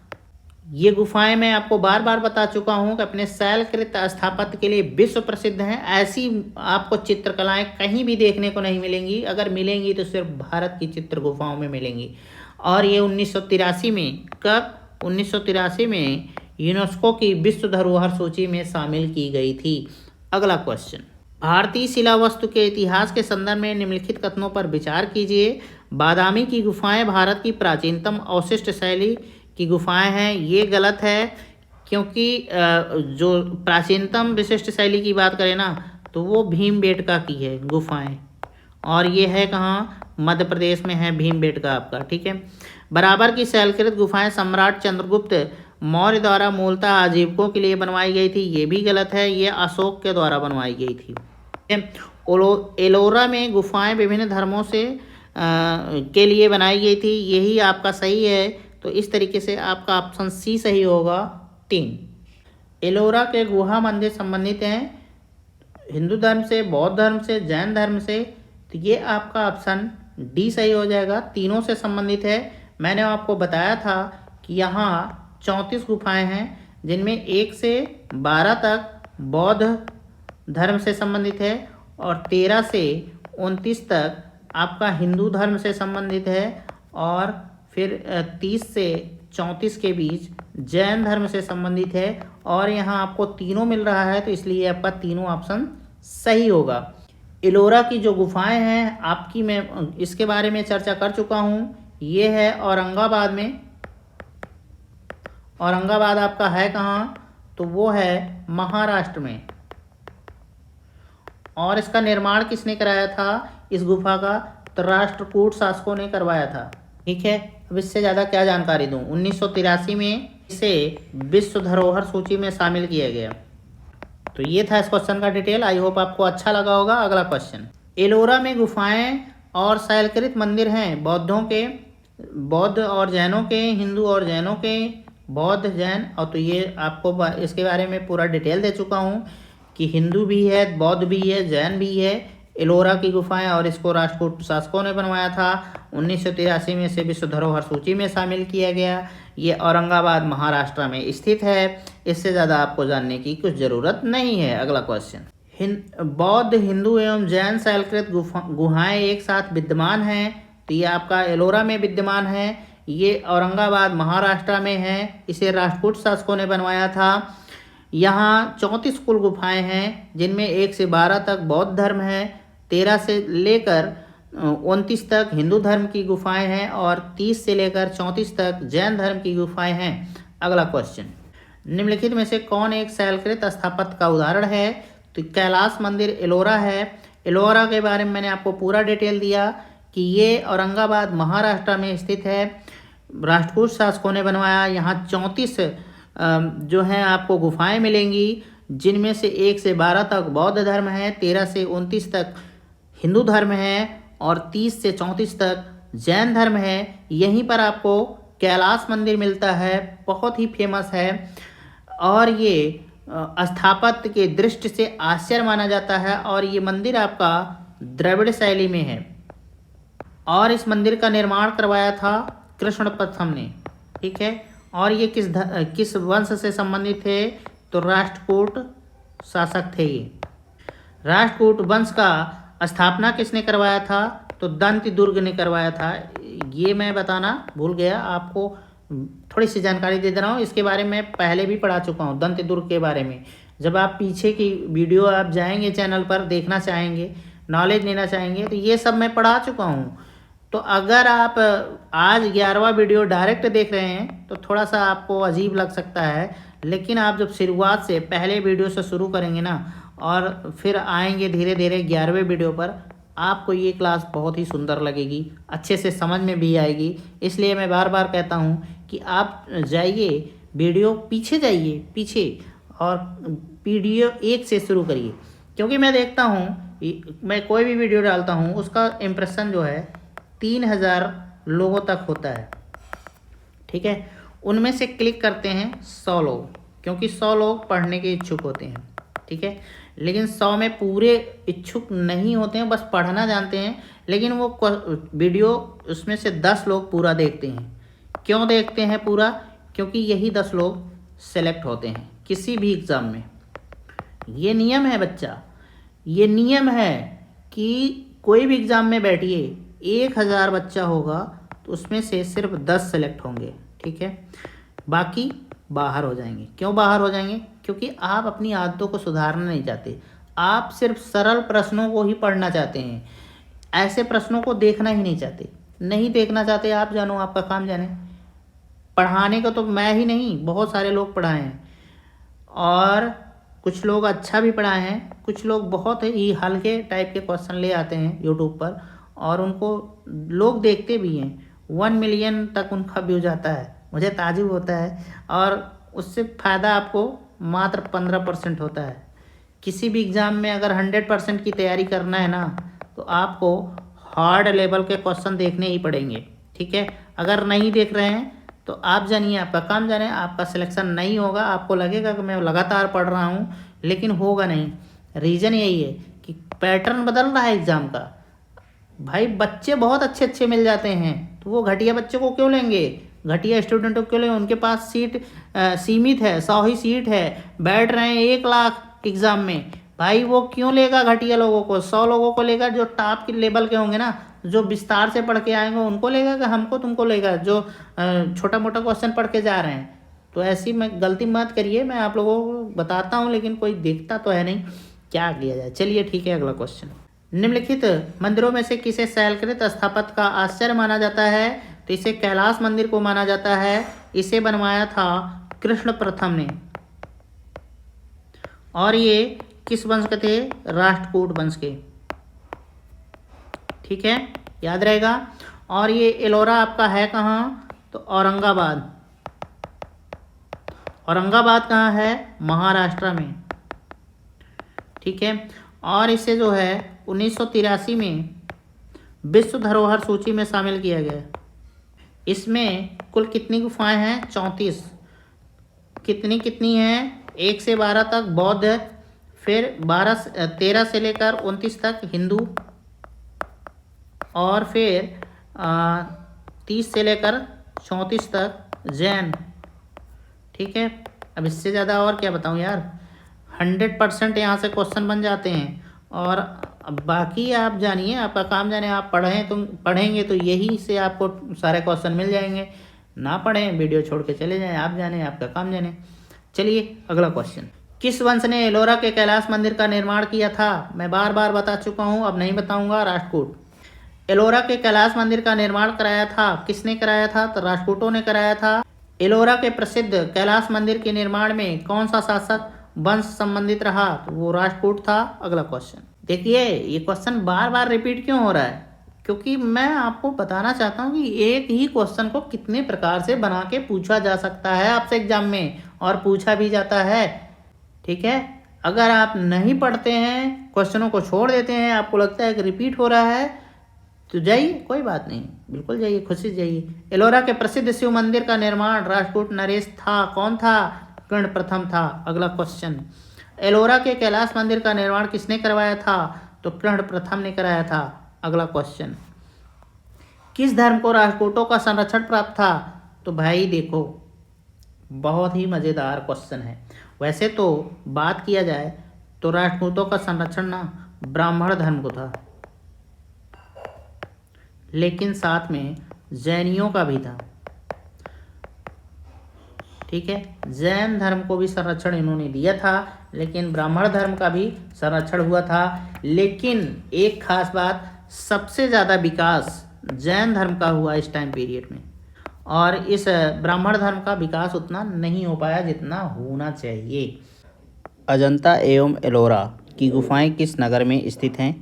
ये गुफाएं मैं आपको बार बार बता चुका हूँ कि अपने शैलकृत स्थापत्य के लिए विश्व प्रसिद्ध हैं। ऐसी आपको चित्रकलाएं कहीं भी देखने को नहीं मिलेंगी, अगर मिलेंगी तो सिर्फ भारत की चित्र गुफाओं में मिलेंगी। और ये 1983 में, कब? 1983 में यूनेस्को की विश्व धरोहर सूची में शामिल की गई थी। अगला क्वेश्चन, भारतीय शिला वस्तु के इतिहास के संदर्भ में निम्नलिखित कथनों पर विचार कीजिए। बादामी की गुफाएं भारत की प्राचीनतम अवशिष्ट शैली की गुफाएं हैं। ये गलत है, क्योंकि जो प्राचीनतम विशिष्ट शैली की बात करें ना तो वो भीमबेटका की है गुफाएं। और ये है कहाँ? मध्य प्रदेश में है भीमबेटका आपका, ठीक है। बराबर की शैलकृत गुफाएं सम्राट चंद्रगुप्त मौर्य द्वारा मूलतः आजीविकों के लिए बनवाई गई थी। ये भी गलत है, ये अशोक के द्वारा बनवाई गई थी। एलोरा में गुफाएं विभिन्न धर्मों से के लिए बनाई गई थी, यही आपका सही है। तो इस तरीके से आपका ऑप्शन सी सही होगा 3। एलोरा के गुहा मंदिर संबंधित हैं हिंदू धर्म से, बौद्ध धर्म से, जैन धर्म से। तो ये आपका ऑप्शन डी सही हो जाएगा, तीनों से संबंधित है। मैंने आपको बताया था कि यहाँ 34 गुफाएं हैं, जिनमें 1 से 12 तक बौद्ध धर्म से संबंधित है और 13 से 29 तक आपका हिंदू धर्म से संबंधित है और फिर 30 से 34 के बीच जैन धर्म से संबंधित है। और यहाँ आपको तीनों मिल रहा है, तो इसलिए आपका तीनों ऑप्शन सही होगा। एलोरा की जो गुफाएं हैं आपकी, मैं इसके बारे में चर्चा कर चुका हूँ। ये है औरंगाबाद में। औरंगाबाद आपका है कहाँ? तो वो है महाराष्ट्र में। और इसका निर्माण किसने कराया था इस गुफा का? तो राष्ट्रकूट शासकों ने करवाया था। ठीक है, अब इससे ज़्यादा क्या जानकारी दूं। 1983 में इसे विश्व धरोहर सूची में शामिल किया गया। तो ये था इस क्वेश्चन का डिटेल। आई होप आपको अच्छा लगा होगा। अगला क्वेश्चन, एलोरा में गुफाएं और शैलकृत मंदिर हैं बौद्धों के, बौद्ध और जैनों के, हिंदू और जैनों के, बौद्ध जैन। और तो ये आपको इसके बारे में पूरा डिटेल दे चुका हूँ कि हिंदू भी है, बौद्ध भी है, जैन भी है। एलोरा की गुफाएं, और इसको राष्ट्रकूट शासकों ने बनवाया था। 1983 में इसे विश्व धरोहर सूची में शामिल किया गया। ये औरंगाबाद महाराष्ट्र में स्थित है। इससे ज़्यादा आपको जानने की कुछ ज़रूरत नहीं है। अगला क्वेश्चन, बौद्ध, हिंदू एवं जैन शैलकृत गुहाएं एक साथ विद्यमान हैं। तो ये आपका एलोरा में विद्यमान है। ये औरंगाबाद महाराष्ट्र में है। इसे राष्ट्रकूट शासकों ने बनवाया था। यहाँ 34 कुल गुफाएं हैं, जिनमें 1 से 12 तक बौद्ध धर्म है, 13 से लेकर 29 तक हिंदू धर्म की गुफाएं हैं, और 30 से लेकर 34 तक जैन धर्म की गुफाएं हैं। अगला क्वेश्चन, निम्नलिखित में से कौन एक शैलकृत स्थापत्य का उदाहरण है? तो कैलाश मंदिर एलोरा है। एलोरा के बारे में मैंने आपको पूरा डिटेल दिया कि ये औरंगाबाद महाराष्ट्र में स्थित है। राष्ट्रकूट शासकों ने बनवाया। यहाँ 34 जो हैं आपको गुफाएं मिलेंगी, जिनमें से 1 से 12 तक बौद्ध धर्म है, 13 से 29 तक हिंदू धर्म है, और 30 से 34 तक जैन धर्म है। यहीं पर आपको कैलाश मंदिर मिलता है, बहुत ही फेमस है, और ये स्थापत्य के दृष्टि से आश्चर्य माना जाता है। और ये मंदिर आपका द्रविड़ शैली में है, और इस मंदिर का निर्माण करवाया था कृष्ण प्रथम ने। ठीक है, और ये किस वंश से संबंधित थे? तो राष्ट्रकूट शासक थे ये। राष्ट्रकूट वंश का स्थापना किसने करवाया था? तो दंत दुर्ग ने करवाया था। ये मैं बताना भूल गया, आपको थोड़ी सी जानकारी दे रहा हूँ। इसके बारे में पहले भी पढ़ा चुका हूँ, दंत दुर्ग के बारे में। जब आप पीछे की वीडियो आप जाएंगे चैनल पर, देखना चाहेंगे, नॉलेज लेना चाहेंगे, तो ये सब मैं पढ़ा चुका हूँ। तो अगर आप आज 11वां वीडियो डायरेक्ट देख रहे हैं तो थोड़ा सा आपको अजीब लग सकता है, लेकिन आप जब शुरुआत से पहले वीडियो से शुरू करेंगे ना, और फिर आएंगे धीरे धीरे 11वें वीडियो पर, आपको ये क्लास बहुत ही सुंदर लगेगी, अच्छे से समझ में भी आएगी। इसलिए मैं बार बार कहता हूँ कि आप जाइए, वीडियो पीछे जाइए पीछे, और वीडियो 1 से शुरू करिए। क्योंकि मैं देखता हूँ, मैं कोई भी वीडियो डालता हूँ, उसका इम्प्रेशन जो है 3000 लोगों तक होता है। ठीक है, उनमें से क्लिक करते हैं 100 लोग, क्योंकि 100 लोग पढ़ने के इच्छुक होते हैं। ठीक है, लेकिन 100 में पूरे इच्छुक नहीं होते हैं, बस पढ़ना जानते हैं। लेकिन वो वीडियो, उसमें से 10 लोग पूरा देखते हैं। क्यों देखते हैं पूरा? क्योंकि यही 10 लोग सेलेक्ट होते हैं किसी भी एग्ज़ाम में। ये नियम है बच्चा, ये नियम है कि कोई भी एग्ज़ाम में बैठिए, 1000 बच्चा होगा तो उसमें से सिर्फ 10 सेलेक्ट होंगे। ठीक है, बाकी बाहर हो जाएंगे। क्यों बाहर हो जाएंगे? क्योंकि आप अपनी आदतों को सुधारना नहीं चाहते, आप सिर्फ सरल प्रश्नों को ही पढ़ना चाहते हैं। ऐसे प्रश्नों को देखना ही नहीं चाहते, नहीं देखना चाहते। आप जानो, आपका काम जाने। पढ़ाने को तो मैं ही नहीं, बहुत सारे लोग पढ़ाए हैं, और कुछ लोग अच्छा भी पढ़ाए हैं, कुछ लोग बहुत ही हल्के टाइप के क्वेश्चन ले आते हैं यूट्यूब पर, और उनको लोग देखते भी हैं। 1 मिलियन तक उनका व्यू जाता है, मुझे ताजुब होता है। और उससे फ़ायदा आपको मात्र 15% होता है। किसी भी एग्ज़ाम में अगर 100% की तैयारी करना है ना, तो आपको हार्ड लेवल के क्वेश्चन देखने ही पड़ेंगे। ठीक है, अगर नहीं देख रहे हैं तो आप जानिए, आपका काम जाने, आपका सिलेक्शन नहीं होगा। आपको लगेगा कि मैं लगातार पढ़ रहा हूँ, लेकिन होगा नहीं। रीज़न यही है कि पैटर्न बदल रहा है एग्ज़ाम का। भाई बच्चे बहुत अच्छे अच्छे मिल जाते हैं, तो वो घटिया बच्चे को क्यों लेंगे? घटिया स्टूडेंटों को क्यों लेंगे? उनके पास सीट सीमित है, 100 ही सीट है, बैठ रहे हैं 1 लाख एग्ज़ाम में। भाई वो क्यों लेगा घटिया लोगों को? 100 लोगों को लेगा जो टॉप के लेवल के होंगे ना, जो विस्तार से पढ़ के आएंगे, उनको लेगा कि हमको तुमको लेगा जो छोटा मोटा क्वेश्चन पढ़ के जा रहे हैं? तो ऐसी मैं गलती मत करिए, मैं आप लोगों को बताता हूँ लेकिन कोई देखता तो है नहीं, क्या किया जाए। चलिए ठीक है, अगला क्वेश्चन। निम्नलिखित मंदिरों में से किसे शैलकृत स्थापत्य का आश्चर्य माना जाता है? तो इसे कैलाश मंदिर को माना जाता है। इसे बनवाया था कृष्ण प्रथम ने, और ये किस वंश के थे? राष्ट्रकूट वंश के। ठीक है, याद रहेगा। और ये एलोरा आपका है कहाँ? तो औरंगाबाद। औरंगाबाद कहाँ है? महाराष्ट्र में। ठीक है, और इसे जो है 1983 में विश्व धरोहर सूची में शामिल किया गया। इसमें कुल कितनी गुफाएं हैं? 34। कितनी हैं? 1 से 12 तक बौद्ध, फिर 13 से लेकर 29 तक हिंदू, और फिर 30 से लेकर 34 तक जैन। ठीक है, अब इससे ज़्यादा और क्या बताऊं यार, 100% यहाँ से क्वेश्चन बन जाते हैं। और अब बाकी आप जानिए, आपका काम जाने, आप पढ़ेंगे तो यही से आपको सारे क्वेश्चन मिल जाएंगे। ना पढ़ें, वीडियो छोड़ के चले जाएं, आप जाने, आपका काम जाने। चलिए अगला क्वेश्चन। किस वंश ने एलोरा के कैलाश मंदिर का निर्माण किया था? मैं बार बार बता चुका हूँ, अब नहीं बताऊंगा। राष्ट्रकूट। एलोरा के कैलाश मंदिर का निर्माण कराया था, किसने कराया था? तो राष्ट्रकूटों ने कराया था। एलोरा के प्रसिद्ध कैलाश मंदिर के निर्माण में कौन सा शासक वंश संबंधित रहा? तो वो राष्ट्रकूट था। अगला क्वेश्चन देखिए, ये क्वेश्चन बार बार रिपीट क्यों हो रहा है? क्योंकि मैं आपको बताना चाहता हूँ कि एक ही क्वेश्चन को कितने प्रकार से बना के पूछा जा सकता है आपसे एग्जाम में, और पूछा भी जाता है। ठीक है, अगर आप नहीं पढ़ते हैं, क्वेश्चनों को छोड़ देते हैं, आपको लगता है कि रिपीट हो रहा है, तो जाइए, कोई बात नहीं, बिल्कुल जाइए, खुशी से जाइए। एलोरा के प्रसिद्ध शिव मंदिर का निर्माण राष्ट्रकूट नरेश था। कौन था? कर्ण प्रथम था। अगला क्वेश्चन। एलोरा के कैलाश मंदिर का निर्माण किसने करवाया था? तो कर्ण प्रथम ने कराया था। अगला क्वेश्चन। किस धर्म को राष्ट्रकूटों का संरक्षण प्राप्त था? तो भाई देखो, बहुत ही मज़ेदार क्वेश्चन है। वैसे तो बात किया जाए तो राष्ट्रकूटों का संरक्षण ना ब्राह्मण धर्म को था, लेकिन साथ में जैनियों का भी था। ठीक है, जैन धर्म को भी संरक्षण इन्होंने दिया था, लेकिन ब्राह्मण धर्म का भी संरक्षण हुआ था। लेकिन एक खास बात, सबसे ज़्यादा विकास जैन धर्म का हुआ इस टाइम पीरियड में, और इस ब्राह्मण धर्म का विकास उतना नहीं हो पाया जितना होना चाहिए। अजंता एवं एलोरा की गुफाएं किस नगर में स्थित हैं?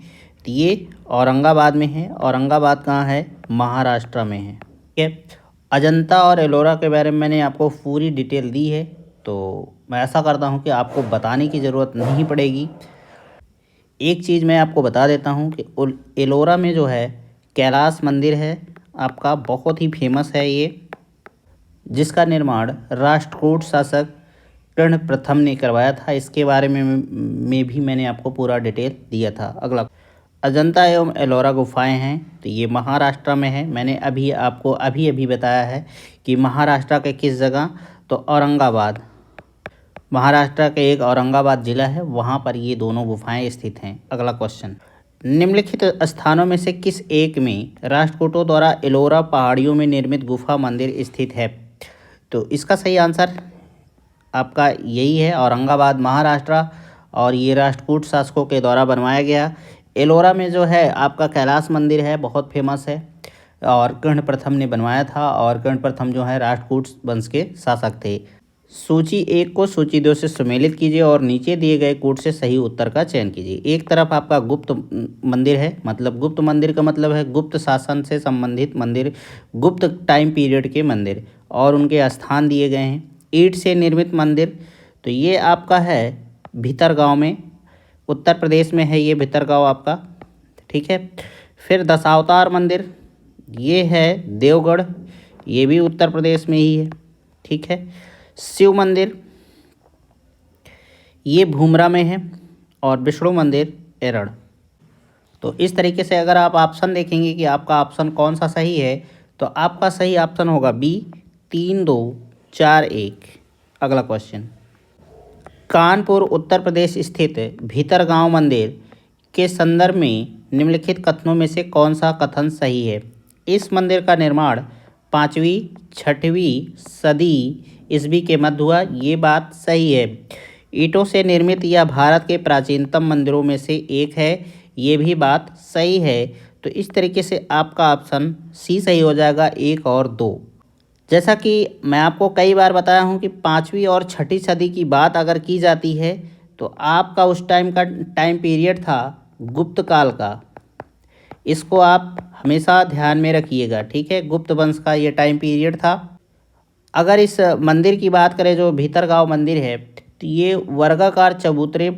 तो ये औरंगाबाद में है। औरंगाबाद कहाँ है? महाराष्ट्र में है। ठीक है, अजंता और एलोरा के बारे में मैंने आपको पूरी डिटेल दी है, तो मैं ऐसा करता हूँ कि आपको बताने की ज़रूरत नहीं पड़ेगी। एक चीज़ मैं आपको बता देता हूँ कि एलोरा में जो है कैलाश मंदिर है आपका, बहुत ही फेमस है ये, जिसका निर्माण राष्ट्रकूट शासक कर्ण प्रथम ने करवाया था। इसके बारे में भी मैंने आपको पूरा डिटेल दिया था। अगला, अजंता एवं एलोरा गुफाएं हैं, तो ये महाराष्ट्र में है। मैंने अभी आपको अभी बताया है कि महाराष्ट्र के किस जगह? तो औरंगाबाद। महाराष्ट्र के एक औरंगाबाद जिला है, वहाँ पर ये दोनों गुफाएं स्थित हैं। अगला क्वेश्चन। निम्नलिखित स्थानों में से किस एक में राष्ट्रकूटों द्वारा एलोरा पहाड़ियों में निर्मित गुफा मंदिर स्थित है? तो इसका सही आंसर आपका यही है, औरंगाबाद, महाराष्ट्र, और ये राष्ट्रकूट शासकों के द्वारा बनवाया गया। एलोरा में जो है आपका कैलाश मंदिर है, बहुत फेमस है, और कर्ण प्रथम ने बनवाया था, और कर्ण प्रथम जो है राष्ट्रकूट वंश के शासक थे। सूची 1 को सूची 2 से सम्मिलित कीजिए और नीचे दिए गए कूट से सही उत्तर का चयन कीजिए। एक तरफ आपका गुप्त मंदिर है, मतलब गुप्त मंदिर का मतलब है गुप्त शासन से संबंधित मंदिर, गुप्त टाइम पीरियड के मंदिर, और उनके स्थान दिए गए हैं। ईंट से निर्मित मंदिर, तो ये आपका है भीतरगांव में, उत्तर प्रदेश में है ये भीतरगांव आपका। ठीक है, फिर दशावतार मंदिर, ये है देवगढ़, ये भी उत्तर प्रदेश में ही है। ठीक है, शिव मंदिर ये भूमरा में है, और विष्णु मंदिर एरड़। तो इस तरीके से अगर आप ऑप्शन देखेंगे कि आपका ऑप्शन कौन सा सही है, तो आपका सही ऑप्शन होगा बी, 3, 2, 4, 1। अगला क्वेश्चन। कानपुर उत्तर प्रदेश स्थित भीतरगांव मंदिर के संदर्भ में निम्नलिखित कथनों में से कौन सा कथन सही है? इस मंदिर का निर्माण 5वीं 6वीं सदी ईस्वी के मध्य हुआ, ये बात सही है। ईंटों से निर्मित यह भारत के प्राचीनतम मंदिरों में से एक है, ये भी बात सही है। तो इस तरीके से आपका ऑप्शन सी सही हो जाएगा, 1 और 2। जैसा कि मैं आपको कई बार बताया हूँ कि 5वीं और 6वीं सदी की बात अगर की जाती है तो आपका उस टाइम का टाइम पीरियड था गुप्त काल का। इसको आप हमेशा ध्यान में रखिएगा, ठीक है। गुप्त वंश का ये टाइम पीरियड था। अगर इस मंदिर की बात करें, जो भीतरगांव मंदिर है, तो ये वर्गाकार चबूतरे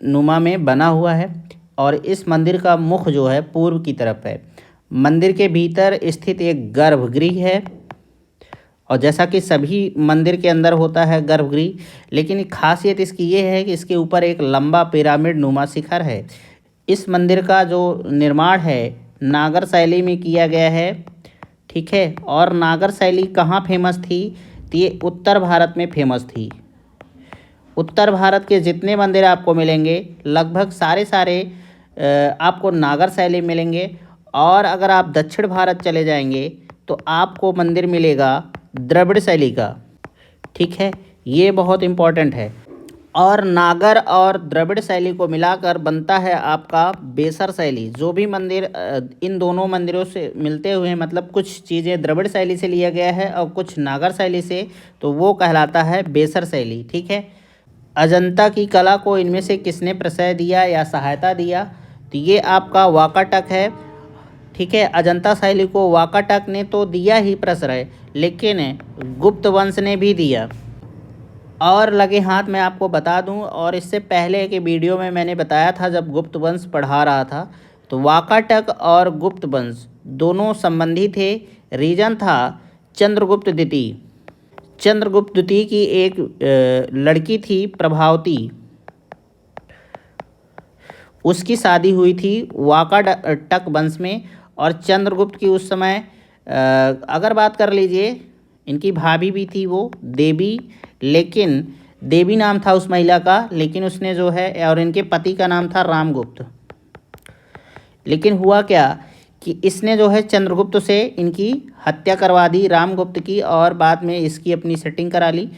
नुमा में बना हुआ है और इस मंदिर का मुख जो है पूर्व की तरफ है। मंदिर के भीतर स्थित एक गर्भगृह है और जैसा कि सभी मंदिर के अंदर होता है गर्भगृह, लेकिन खासियत इसकी ये है कि इसके ऊपर एक लंबा पिरामिड नुमा शिखर है। इस मंदिर का जो निर्माण है नागर शैली में किया गया है, ठीक है। और नागर शैली कहाँ फेमस थी? तो ये उत्तर भारत में फेमस थी। उत्तर भारत के जितने मंदिर आपको मिलेंगे लगभग सारे आपको नागर शैली मिलेंगे। और अगर आप दक्षिण भारत चले जाएंगे तो आपको मंदिर मिलेगा द्रविड़ शैली का, ठीक है। ये बहुत इम्पॉर्टेंट है। और नागर और द्रविड़ शैली को मिलाकर बनता है आपका बेसर शैली। जो भी मंदिर इन दोनों मंदिरों से मिलते हुए, मतलब कुछ चीज़ें द्रविड़ शैली से लिया गया है और कुछ नागर शैली से, तो वो कहलाता है बेसर शैली, ठीक है। अजंता की कला को इनमें से किसने प्रश्रय दिया या सहायता दिया? तो ये आपका वाकाटक है, ठीक है। अजंता शैली को वाकाटक ने तो दिया ही प्रश्रय, लेकिन गुप्त वंश ने भी दिया। और लगे हाथ मैं आपको बता दूं, और इससे पहले के वीडियो में मैंने बताया था जब गुप्त वंश पढ़ा रहा था, तो वाकाटक और गुप्त वंश दोनों संबंधी थे। रीजन था चंद्रगुप्त द्वितीय। चंद्रगुप्त द्वितीय की एक लड़की थी प्रभावती, उसकी शादी हुई थी वाकाटक वंश में। और चंद्रगुप्त की उस समय अगर बात कर लीजिए, इनकी भाभी भी थी वो देवी, लेकिन देवी नाम था उस महिला का, लेकिन उसने जो है, और इनके पति का नाम था रामगुप्त। लेकिन हुआ क्या कि इसने जो है चंद्रगुप्त से इनकी हत्या करवा दी रामगुप्त की, और बाद में इसकी अपनी सेटिंग करा ली।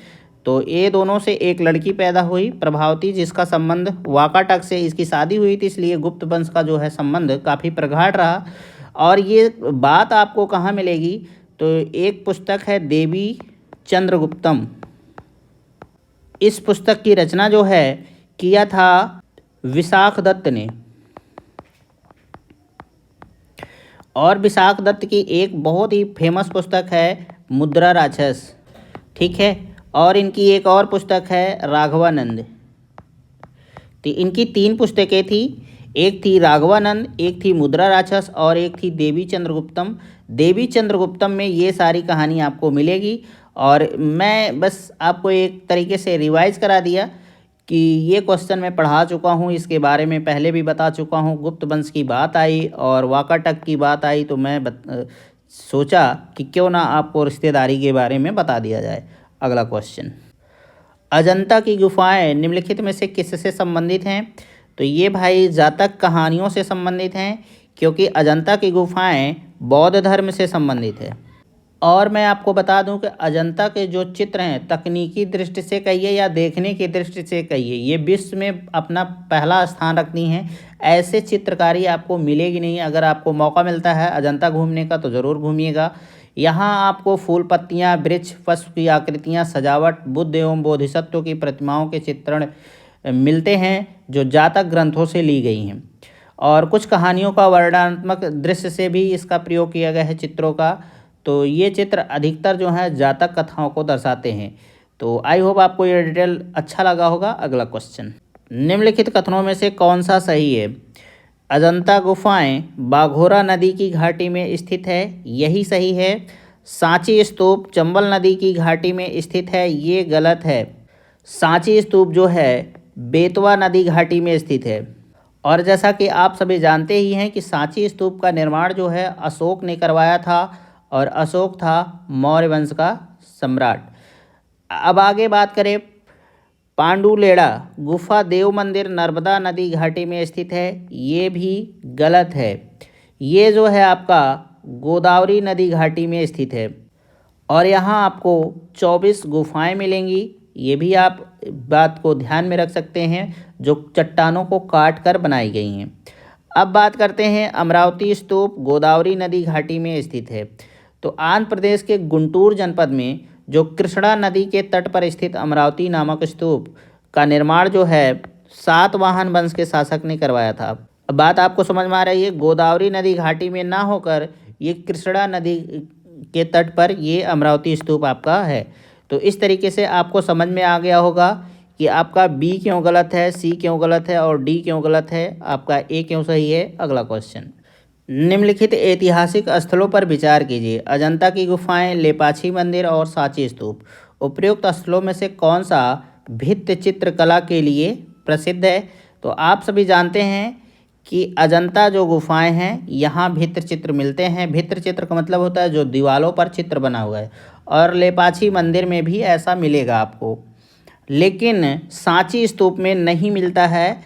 तो ये दोनों से एक लड़की पैदा हुई प्रभावती, जिसका संबंध वाकाटक से इसकी शादी हुई थी, इसलिए गुप्त वंश का जो है संबंध काफ़ी प्रगाढ़ रहा। और ये बात आपको कहाँ मिलेगी? तो एक पुस्तक है देवी चंद्रगुप्तम। इस पुस्तक की रचना जो है किया था विशाख दत्त ने। और विशाख दत्त की एक बहुत ही फेमस पुस्तक है मुद्रा राक्षस, ठीक है। और इनकी एक और पुस्तक है राघवानंद। तो इनकी 3 पुस्तकें थी, एक थी राघवानंद, एक थी मुद्रा राक्षस और एक थी देवी चंद्रगुप्तम। देवी चंद्रगुप्तम में ये सारी कहानी आपको मिलेगी। और मैं बस आपको एक तरीके से रिवाइज करा दिया कि ये क्वेश्चन मैं पढ़ा चुका हूँ, इसके बारे में पहले भी बता चुका हूँ। गुप्त वंश की बात आई और वाकाटक की बात आई, तो मैं सोचा कि क्यों ना आपको रिश्तेदारी के बारे में बता दिया जाए। अगला क्वेश्चन, अजंता की गुफाएं निम्नलिखित में से किससे संबंधित हैं? तो ये भाई जातक कहानियों से संबंधित हैं, क्योंकि अजंता की गुफाएं बौद्ध धर्म से संबंधित है। और मैं आपको बता दूं कि अजंता के जो चित्र हैं, तकनीकी दृष्टि से कहिए या देखने की दृष्टि से कहिए, ये विश्व में अपना पहला स्थान रखती हैं। ऐसे चित्रकारी आपको मिलेगी नहीं। अगर आपको मौका मिलता है अजंता घूमने का तो ज़रूर घूमिएगा। यहाँ आपको फूल पत्तियाँ, वृक्ष, पशु की आकृतियाँ, सजावट, बुद्ध एवं बोधिसत्व की प्रतिमाओं के चित्रण मिलते हैं जो जातक ग्रंथों से ली गई हैं। और कुछ कहानियों का वर्णनात्मक दृश्य से भी इसका प्रयोग किया गया है चित्रों का। तो ये चित्र अधिकतर जो है जातक कथाओं को दर्शाते हैं। तो आई होप आपको ये डिटेल अच्छा लगा होगा। अगला क्वेश्चन, निम्नलिखित कथनों में से कौन सा सही है? अजंता गुफाएं बाघोरा नदी की घाटी में स्थित है, यही सही है। सांची स्तूप चंबल नदी की घाटी में स्थित है, ये गलत है। सांची स्तूप जो है बेतवा नदी घाटी में स्थित है। और जैसा कि आप सभी जानते ही हैं कि सांची स्तूप का निर्माण जो है अशोक ने करवाया था, और अशोक था मौर्य वंश का सम्राट। अब आगे बात करें, पांडुलेड़ा गुफा देव मंदिर नर्मदा नदी घाटी में स्थित है, ये भी गलत है। ये जो है आपका गोदावरी नदी घाटी में स्थित है। और यहाँ आपको 24 गुफाएं मिलेंगी। ये भी आप बात को ध्यान में रख सकते हैं, जो चट्टानों को काट कर बनाई गई हैं। अब बात करते हैं अमरावती स्तूप गोदावरी नदी घाटी में स्थित है। तो आंध्र प्रदेश के गुंटूर जनपद में जो कृष्णा नदी के तट पर स्थित अमरावती नामक स्तूप का निर्माण जो है सातवाहन वंश के शासक ने करवाया था। अब बात आपको समझ में आ रही है, गोदावरी नदी घाटी में ना होकर ये कृष्णा नदी के तट पर ये अमरावती स्तूप आपका है। तो इस तरीके से आपको समझ में आ गया होगा कि आपका बी क्यों गलत है, सी क्यों गलत है और डी क्यों गलत है, आपका ए क्यों सही है। अगला क्वेश्चन, निम्नलिखित ऐतिहासिक स्थलों पर विचार कीजिए। अजंता की गुफाएं, लेपाक्षी मंदिर और सांची स्तूप। उपयुक्त स्थलों में से कौन सा भित्ति चित्रकला के लिए प्रसिद्ध है? तो आप सभी जानते हैं कि अजंता जो गुफाएं हैं यहाँ भित्ति चित्र मिलते हैं। भित्ति चित्र का मतलब होता है जो दीवालों पर चित्र बना हुआ है, और लेपाक्षी मंदिर में भी ऐसा मिलेगा आपको, लेकिन सांची स्तूप में नहीं मिलता है।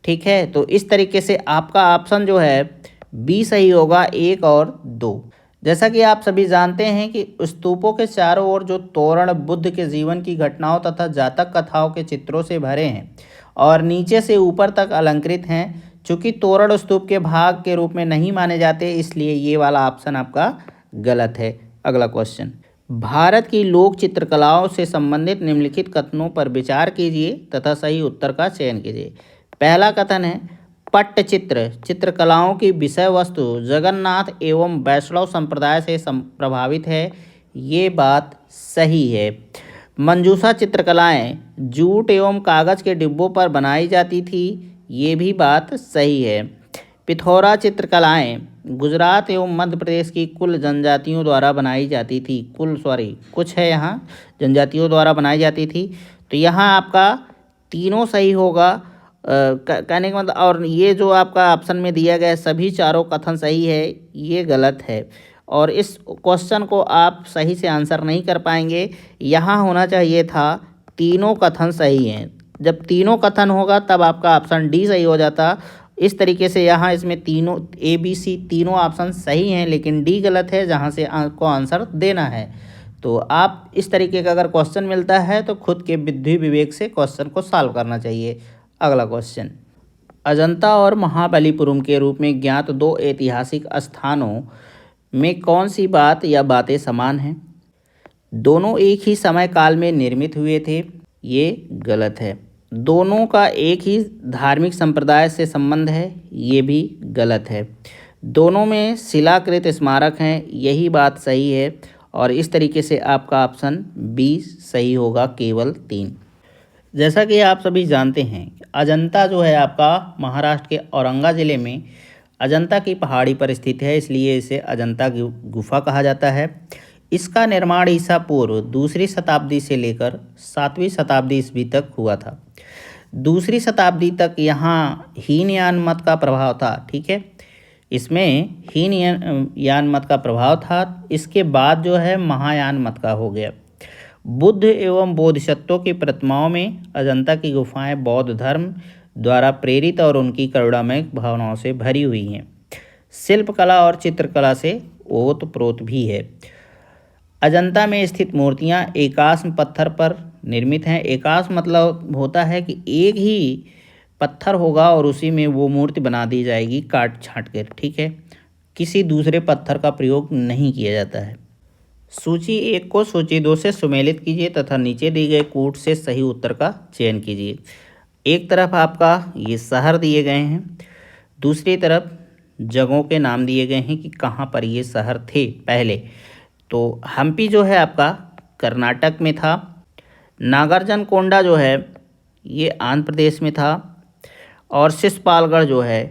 ठीक है, तो इस तरीके से आपका ऑप्शन जो है बी सही होगा, 1 और 2। जैसा कि आप सभी जानते हैं कि स्तूपों के चारों ओर जो तोरण बुद्ध के जीवन की घटनाओं तथा जातक कथाओं के चित्रों से भरे हैं और नीचे से ऊपर तक अलंकृत हैं। चूँकि तोरण स्तूप के भाग के रूप में नहीं माने जाते, इसलिए ये वाला ऑप्शन आपका गलत है। अगला क्वेश्चन, भारत की लोक चित्रकलाओं से संबंधित निम्नलिखित कथनों पर विचार कीजिए तथा सही उत्तर का चयन कीजिए। पहला कथन है, पट्टचित्र चित्रकलाओं की विषय वस्तु जगन्नाथ एवं वैष्णव संप्रदाय से प्रभावित है। ये बात सही है। मंजूषा चित्रकलाएं जूट एवं कागज के डिब्बों पर बनाई जाती थी। ये भी बात सही है। पिथौरा चित्रकलाएं गुजरात एवं मध्य प्रदेश की कुल जनजातियों द्वारा बनाई जाती थी। कुछ है यहाँ जनजातियों द्वारा बनाई जाती थी। तो यहाँ आपका तीनों सही होगा। कहने का मतलब, और ये जो आपका ऑप्शन में दिया गया है सभी चारों कथन सही है, ये गलत है। और इस क्वेश्चन को आप सही से आंसर नहीं कर पाएंगे। यहाँ होना चाहिए था तीनों कथन सही हैं। जब तीनों कथन होगा तब आपका ऑप्शन डी सही हो जाता। इस तरीके से यहाँ इसमें तीनों ए बी सी तीनों ऑप्शन सही हैं, लेकिन डी गलत है जहाँ से आपको आंसर देना है। तो आप इस तरीके का अगर क्वेश्चन मिलता है तो खुद के बुद्धि विवेक से क्वेश्चन को सॉल्व करना चाहिए। अगला क्वेश्चन, अजंता और महाबलीपुरम के रूप में ज्ञात 2 ऐतिहासिक स्थानों में कौन सी बात या बातें समान हैं? दोनों एक ही समय काल में निर्मित हुए थे। ये गलत है। दोनों का एक ही धार्मिक संप्रदाय से संबंध है। ये भी गलत है। दोनों में शिलाकृत स्मारक हैं। यही बात सही है। और इस तरीके से आपका ऑप्शन बी सही होगा, केवल 3। जैसा कि आप सभी जानते हैं, अजंता जो है आपका महाराष्ट्र के औरंगा ज़िले में अजंता की पहाड़ी पर स्थित है, इसलिए इसे अजंता की गुफा कहा जाता है। इसका निर्माण ईसा पूर्व 2री शताब्दी से लेकर 7वीं शताब्दी ईस्वी तक हुआ था। 2री शताब्दी तक यहाँ हीनयान मत का प्रभाव था। ठीक है, इसमें हीनयान मत का प्रभाव था। इसके बाद जो है महायान मत का हो गया। बुद्ध एवं बोधिसत्वों की प्रतिमाओं में अजंता की गुफाएं बौद्ध धर्म द्वारा प्रेरित और उनकी करुणामय भावनाओं से भरी हुई हैं। शिल्पकला और चित्रकला से ओतप्रोत भी है। अजंता में स्थित मूर्तियां एकाश्म पत्थर पर निर्मित हैं। एकाश्म मतलब होता है कि एक ही पत्थर होगा और उसी में वो मूर्ति बना दी जाएगी काट छाँट कर। ठीक है, किसी दूसरे पत्थर का प्रयोग नहीं किया जाता है। सूची 1 को सूची 2 से सुमेलित कीजिए तथा नीचे दिए गए कूट से सही उत्तर का चयन कीजिए। एक तरफ आपका ये शहर दिए गए हैं, दूसरी तरफ जगहों के नाम दिए गए हैं कि कहाँ पर ये शहर थे पहले। तो हम्पी जो है आपका कर्नाटक में था। नागार्जुनकोंडा जो है ये आंध्र प्रदेश में था। और शिशुपालगढ़ जो है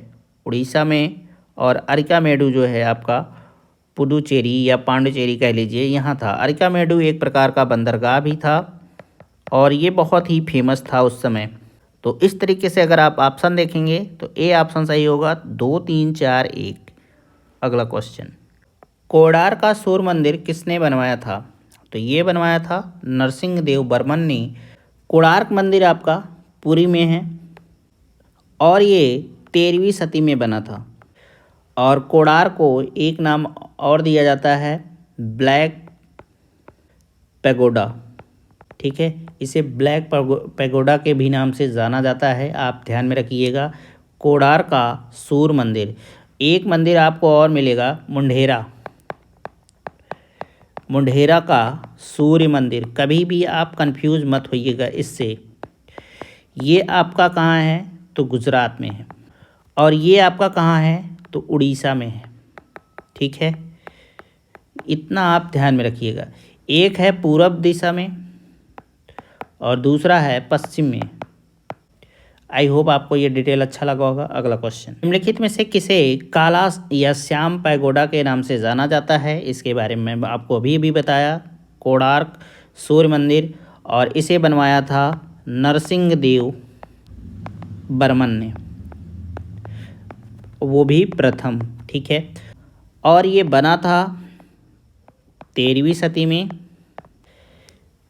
उड़ीसा में। और अरिकामेडु जो है आपका पुडुचेरी या पांडिचेरी कह लीजिए, यहाँ था। अरिकामेडु एक प्रकार का बंदरगाह भी था और ये बहुत ही फेमस था उस समय। तो इस तरीके से अगर आप ऑप्शन देखेंगे तो ए ऑप्शन सही होगा, 2, 3, 4, 1। अगला क्वेश्चन, कोणार्क का सूर्य मंदिर किसने बनवाया था? तो ये बनवाया था नरसिंह देव बर्मन ने। कोणार्क मंदिर आपका पुरी में है और ये 13वीं सदी में बना था। और कोणार्क को एक नाम और दिया जाता है ब्लैक पैगोडा, ठीक है। इसे ब्लैक पैगोडा के भी नाम से जाना जाता है, आप ध्यान में रखिएगा। कोणार्क का सूर्य मंदिर। एक मंदिर आपको और मिलेगा, मुंडेरा का सूर्य मंदिर। कभी भी आप कंफ्यूज मत होइएगा इससे। ये आपका कहाँ है, तो गुजरात में है, और ये आपका कहाँ है, तो उड़ीसा में है, ठीक है। इतना आप ध्यान में रखिएगा। एक है पूरब दिशा में और दूसरा है पश्चिम में। आई होप आपको ये डिटेल अच्छा लगा होगा। अगला क्वेश्चन, निम्नलिखित में से किसे काला या श्याम पैगोडा के नाम से जाना जाता है? इसके बारे में मैं आपको अभी बताया। कोणार्क सूर्य मंदिर, और इसे बनवाया था नरसिंह देव बर्मन ने, वो भी प्रथम, ठीक है। और ये बना था 13वीं सदी में।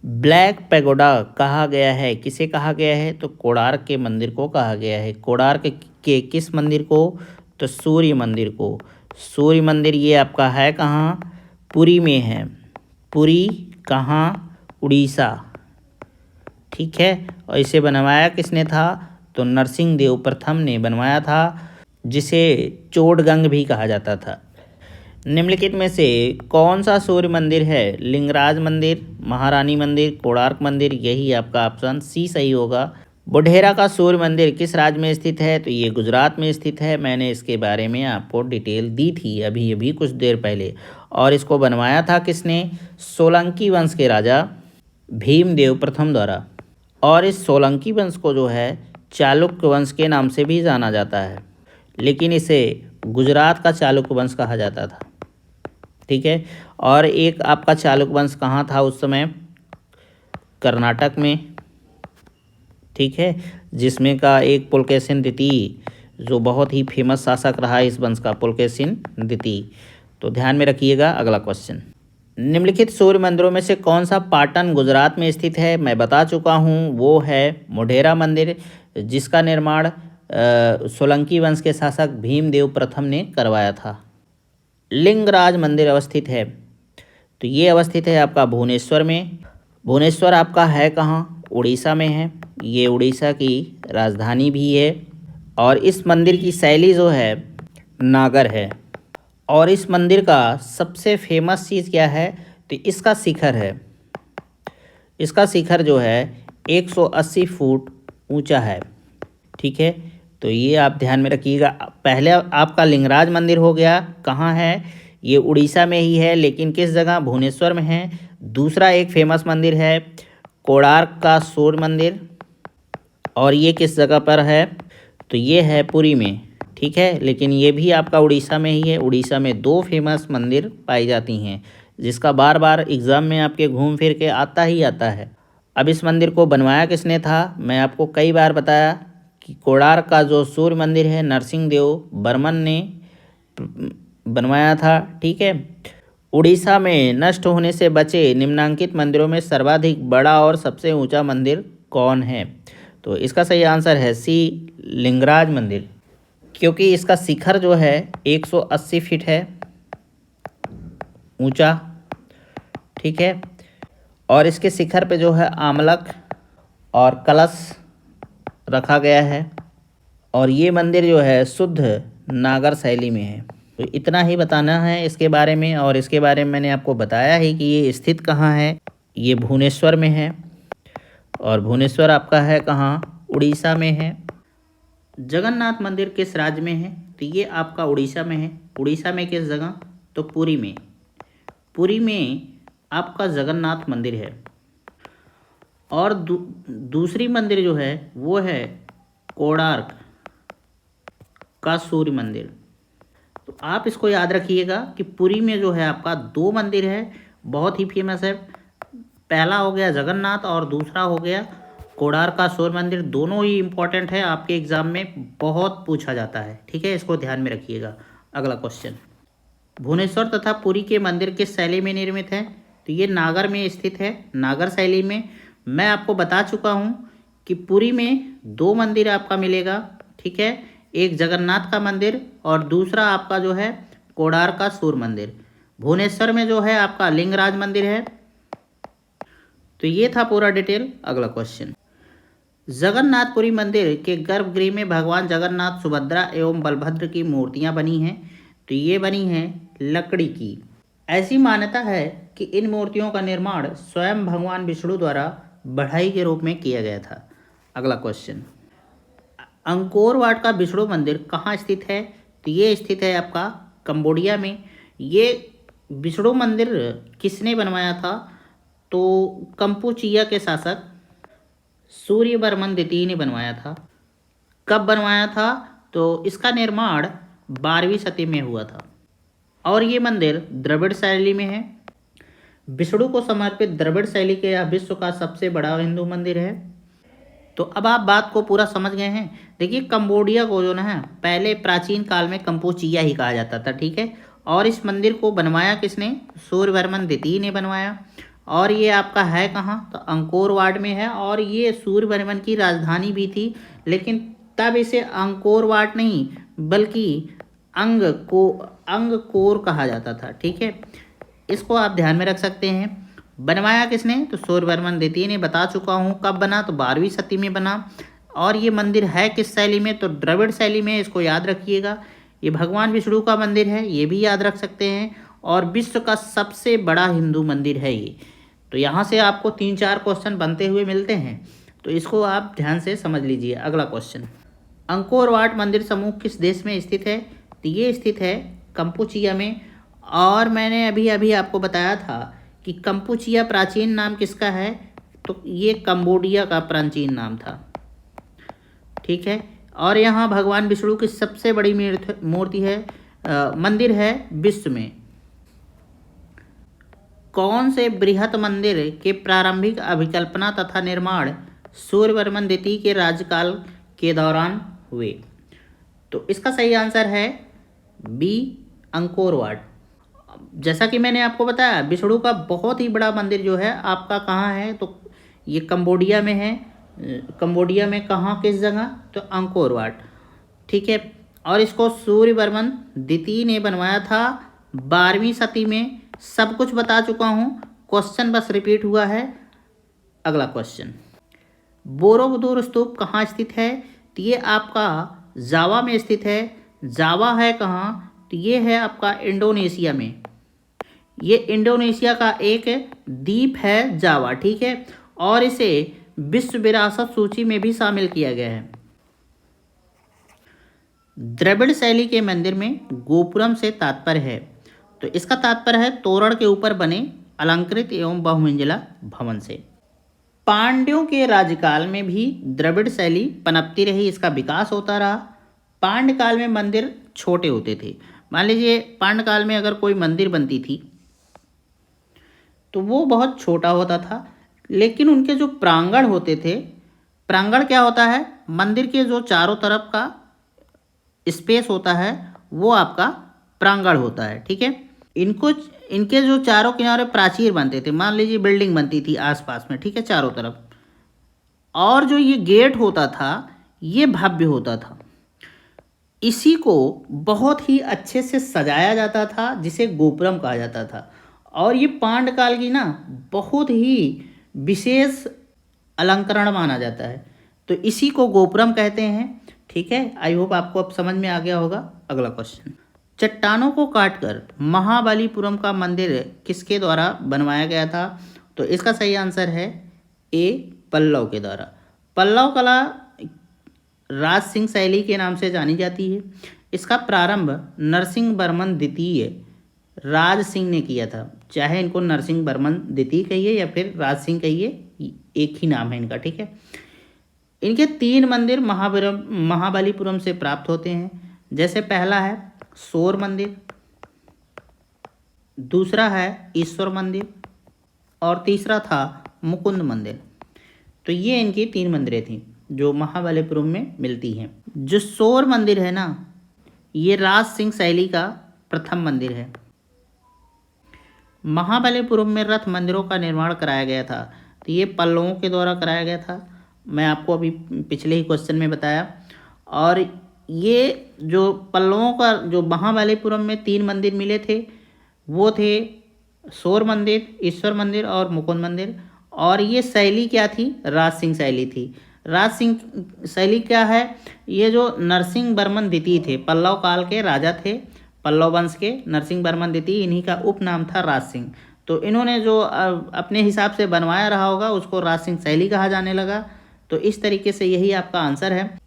ब्लैक पैगोडा कहा गया है, किसे कहा गया है, तो कोणार्क के मंदिर को कहा गया है। कोणार्क के किस मंदिर को, तो सूर्य मंदिर को। सूर्य मंदिर ये आपका है कहाँ, पुरी में है। पुरी कहाँ, उड़ीसा, ठीक है। और इसे बनवाया किसने था, तो नरसिंह देव प्रथम ने बनवाया था, जिसे चोडगंग भी कहा जाता था। निम्नलिखित में से कौन सा सूर्य मंदिर है? लिंगराज मंदिर, महारानी मंदिर, कोणार्क मंदिर। यही आपका ऑप्शन सी सही होगा। बुढेरा का सूर्य मंदिर किस राज्य में स्थित है, तो ये गुजरात में स्थित है। मैंने इसके बारे में आपको डिटेल दी थी अभी कुछ देर पहले। और इसको बनवाया था किसने, सोलंकी वंश के राजा भीमदेव प्रथम द्वारा। और इस सोलंकी वंश को जो है चालुक्य वंश के नाम से भी जाना जाता है, लेकिन इसे गुजरात का चालुक्य वंश कहा जाता था, ठीक है। और एक आपका चालुक्य वंश कहाँ था उस समय, कर्नाटक में, ठीक है, जिसमें का एक पुलकेशिन द्वितीय जो बहुत ही फेमस शासक रहा इस वंश का, पुलकेशिन द्वितीय। तो ध्यान में रखिएगा। अगला क्वेश्चन, निम्नलिखित सूर्य मंदिरों में से कौन सा पाटन गुजरात में स्थित है? मैं बता चुका हूँ, वो है मोढेरा मंदिर, जिसका निर्माण सोलंकी वंश के शासक भीमदेव प्रथम ने करवाया था। लिंगराज मंदिर अवस्थित है, तो ये अवस्थित है आपका भुवनेश्वर में। भुवनेश्वर आपका है कहाँ, उड़ीसा में है। ये उड़ीसा की राजधानी भी है। और इस मंदिर की शैली जो है नागर है। और इस मंदिर का सबसे फेमस चीज़ क्या है, तो इसका शिखर है। इसका शिखर जो है 180 फुट ऊंचा है, ठीक है। तो ये आप ध्यान में रखिएगा। पहले आपका लिंगराज मंदिर हो गया, कहाँ है, ये उड़ीसा में ही है, लेकिन किस जगह, भुवनेश्वर में है। दूसरा एक फेमस मंदिर है कोणार्क का सूर्य मंदिर, और ये किस जगह पर है, तो ये है पुरी में, ठीक है। लेकिन ये भी आपका उड़ीसा में ही है। उड़ीसा में 2 फेमस मंदिर पाई जाती हैं, जिसका बार बार एग्ज़ाम में आपके घूम फिर के आता ही आता है। अब इस मंदिर को बनवाया किसने था, मैं आपको कई बार बताया कि कोणार्क का जो सूर्य मंदिर है नरसिंह देव बर्मन ने बनवाया था, ठीक है। उड़ीसा में नष्ट होने से बचे निम्नांकित मंदिरों में सर्वाधिक बड़ा और सबसे ऊंचा मंदिर कौन है? तो इसका सही आंसर है सी, लिंगराज मंदिर, क्योंकि इसका शिखर जो है 180 फीट है ऊंचा, ठीक है। और इसके शिखर पे जो है आमलक और कलश रखा गया है। और ये मंदिर जो है शुद्ध नागर शैली में है। तो इतना ही बताना है इसके बारे में। और इसके बारे में मैंने आपको बताया ही कि ये स्थित कहाँ है, ये भुवनेश्वर में है। और भुवनेश्वर आपका है कहाँ, उड़ीसा में है। जगन्नाथ मंदिर किस राज्य में है, तो ये आपका उड़ीसा में है। उड़ीसा में किस जगह, तो पुरी में। पुरी में आपका जगन्नाथ मंदिर है। और दूसरी मंदिर जो है वो है कोणार्क का सूर्य मंदिर। तो आप इसको याद रखिएगा कि पुरी में जो है आपका 2 मंदिर है, बहुत ही फेमस है। पहला हो गया जगन्नाथ और दूसरा हो गया कोणार्क का सूर्य मंदिर। दोनों ही इम्पोर्टेंट है, आपके एग्जाम में बहुत पूछा जाता है, ठीक है। इसको ध्यान में रखिएगा। अगला क्वेश्चन, भुवनेश्वर तथा पुरी के मंदिर किस शैली में निर्मित है, तो ये नागर में स्थित है, नागर शैली में। मैं आपको बता चुका हूँ कि पुरी में 2 मंदिर आपका मिलेगा, ठीक है। एक जगन्नाथ का मंदिर और दूसरा आपका जो है कोणार्क का सूर्य मंदिर। भुवनेश्वर में जो है आपका लिंगराज मंदिर है। तो ये था पूरा डिटेल। अगला क्वेश्चन, जगन्नाथपुरी मंदिर के गर्भगृह में भगवान जगन्नाथ, सुभद्रा एवं बलभद्र की मूर्तियां बनी हैं। तो ये बनी हैं लकड़ी की। ऐसी मान्यता है कि इन मूर्तियों का निर्माण स्वयं भगवान विष्णु द्वारा बढ़ई के रूप में किया गया था। अगला क्वेश्चन, अंकोर वाट का विष्णु मंदिर कहाँ स्थित है? तो ये स्थित है आपका कंबोडिया में। ये विष्णु मंदिर किसने बनवाया था? तो कंपुचिया के शासक सूर्यवर्मन द्वितीय ने बनवाया था। कब बनवाया था? तो इसका निर्माण 12वीं शताब्दी में हुआ था और ये मंदिर द्रविड़ शैली में है। विष्णु को समर्पित द्रविड़ शैली के यह विश्व का सबसे बड़ा हिंदू मंदिर है। तो अब आप बात को पूरा समझ गए हैं। देखिए, कंबोडिया को जो ना पहले प्राचीन काल में कंपुचिया ही कहा जाता था, ठीक है। और इस मंदिर को बनवाया किसने? सूर्यवर्मन द्वितीय ने बनवाया। और ये आपका है कहाँ? तो अंकोर वाट में है। और ये सूर्यवर्मन की राजधानी भी थी, लेकिन तब इसे अंकोर वाट नहीं बल्कि अंगकोर कहा जाता था, ठीक है। इसको आप ध्यान में रख सकते हैं। बनवाया किसने? तो सूर्यवर्मन द्वितीय ने। बता चुका हूँ कब बना, तो 12वीं शताब्दी में बना। और ये मंदिर है किस शैली में? तो द्रविड़ शैली में। इसको याद रखिएगा। ये भगवान विष्णु का मंदिर है, ये भी याद रख सकते हैं। और विश्व का सबसे बड़ा हिंदू मंदिर है ये। तो यहाँ से आपको 3-4 क्वेश्चन बनते हुए मिलते हैं, तो इसको आप ध्यान से समझ लीजिए। अगला क्वेश्चन, अंकोर वाट मंदिर समूह किस देश में स्थित है? तो ये स्थित है कंपुचिया में। और मैंने अभी अभी आपको बताया था कि कंपुचिया प्राचीन नाम किसका है? तो ये कंबोडिया का प्राचीन नाम था, ठीक है। और यहाँ भगवान विष्णु की सबसे बड़ी मूर्ति है, मंदिर है विश्व में। कौन से बृहत मंदिर के प्रारंभिक अभिकल्पना तथा निर्माण सूर्यवर्मन द्वितीय के राज्यकाल के दौरान हुए? तो इसका सही आंसर है बी, अंकोर वाट। जैसा कि मैंने आपको बताया, विष्णु का बहुत ही बड़ा मंदिर जो है आपका कहाँ है? तो ये कंबोडिया में है। कंबोडिया में कहाँ, किस जगह? तो अंकोर वाट, ठीक है। और इसको सूर्यवर्मन द्वितीय ने बनवाया था 12वीं शताब्दी में। सब कुछ बता चुका हूँ, क्वेश्चन बस रिपीट हुआ है। अगला क्वेश्चन, बोरोबुदुर स्तूप कहाँ स्थित है? तो ये आपका जावा में स्थित है। जावा है कहाँ? तो ये है आपका इंडोनेशिया में। ये इंडोनेशिया का एक द्वीप है जावा, ठीक है। और इसे विश्व विरासत सूची में भी शामिल किया गया है। द्रविड़ शैली के मंदिर में गोपुरम से तात्पर्य है? तो इसका तात्पर्य है तोरण के ऊपर बने अलंकृत एवं बहुमंजिला भवन से। पांड्यों के राज्यकाल में भी द्रविड़ शैली पनपती रही, इसका विकास होता रहा। पांड्य काल में मंदिर छोटे होते थे। मान लीजिए पांड्य काल में अगर कोई मंदिर बनती थी तो वो बहुत छोटा होता था, लेकिन उनके जो प्रांगण होते थे, प्रांगण क्या होता है? मंदिर के जो चारों तरफ का स्पेस होता है वो आपका प्रांगण होता है, ठीक है। इनके जो चारों किनारे प्राचीर बनते थे, मान लीजिए बिल्डिंग बनती थी आसपास में, ठीक है, चारों तरफ। और जो ये गेट होता था ये भव्य होता था। इसी को बहुत ही अच्छे से सजाया जाता था, जिसे गोपुरम कहा जाता था। और ये पांड्य काल की ना बहुत ही विशेष अलंकरण माना जाता है, तो इसी को गोपुरम कहते हैं, ठीक है। आई होप आपको अब समझ में आ गया होगा। अगला क्वेश्चन, चट्टानों को काटकर महाबलीपुरम का मंदिर किसके द्वारा बनवाया गया था? तो इसका सही आंसर है ए, पल्लव के द्वारा। पल्लव कला राज सिंह शैली के नाम से जानी जाती है। इसका प्रारंभ नरसिंह वर्मन द्वितीय राज सिंह ने किया था। चाहे इनको नरसिंह वर्मन द्वितीय कहिए या फिर राज सिंह कहिए, एक ही नाम है इनका, ठीक है। इनके 3 मंदिर महाबलीपुरम से प्राप्त होते हैं। जैसे पहला है शोर मंदिर, दूसरा है ईश्वर मंदिर और तीसरा था मुकुंद मंदिर। तो ये इनकी 3 मंदिरें थी जो महाबलीपुरम में मिलती हैं। जो शोर मंदिर है ना, ये राज सिंह शैली का प्रथम मंदिर है। महाबलीपुरम में रथ मंदिरों का निर्माण कराया गया था, तो ये पल्लवों के द्वारा कराया गया था। मैं आपको अभी पिछले ही क्वेश्चन में बताया। और ये जो पल्लवों का जो महाबलीपुरम में 3 मंदिर मिले थे वो थे शोर मंदिर, ईश्वर मंदिर और मुकुंद मंदिर। और ये शैली क्या थी, राज सिंह शैली थी। राज सिंह शैली क्या है, ये जो नरसिंह वर्मन द्वितीय थे, पल्लव काल के राजा थे, पल्लव वंश के नरसिंह वर्मन द्वितीय, इन्हीं का उपनाम था राज सिंह। तो इन्होंने जो अपने हिसाब से बनवाया रहा होगा उसको राज सिंह शैली कहा जाने लगा। तो इस तरीके से यही आपका आंसर है।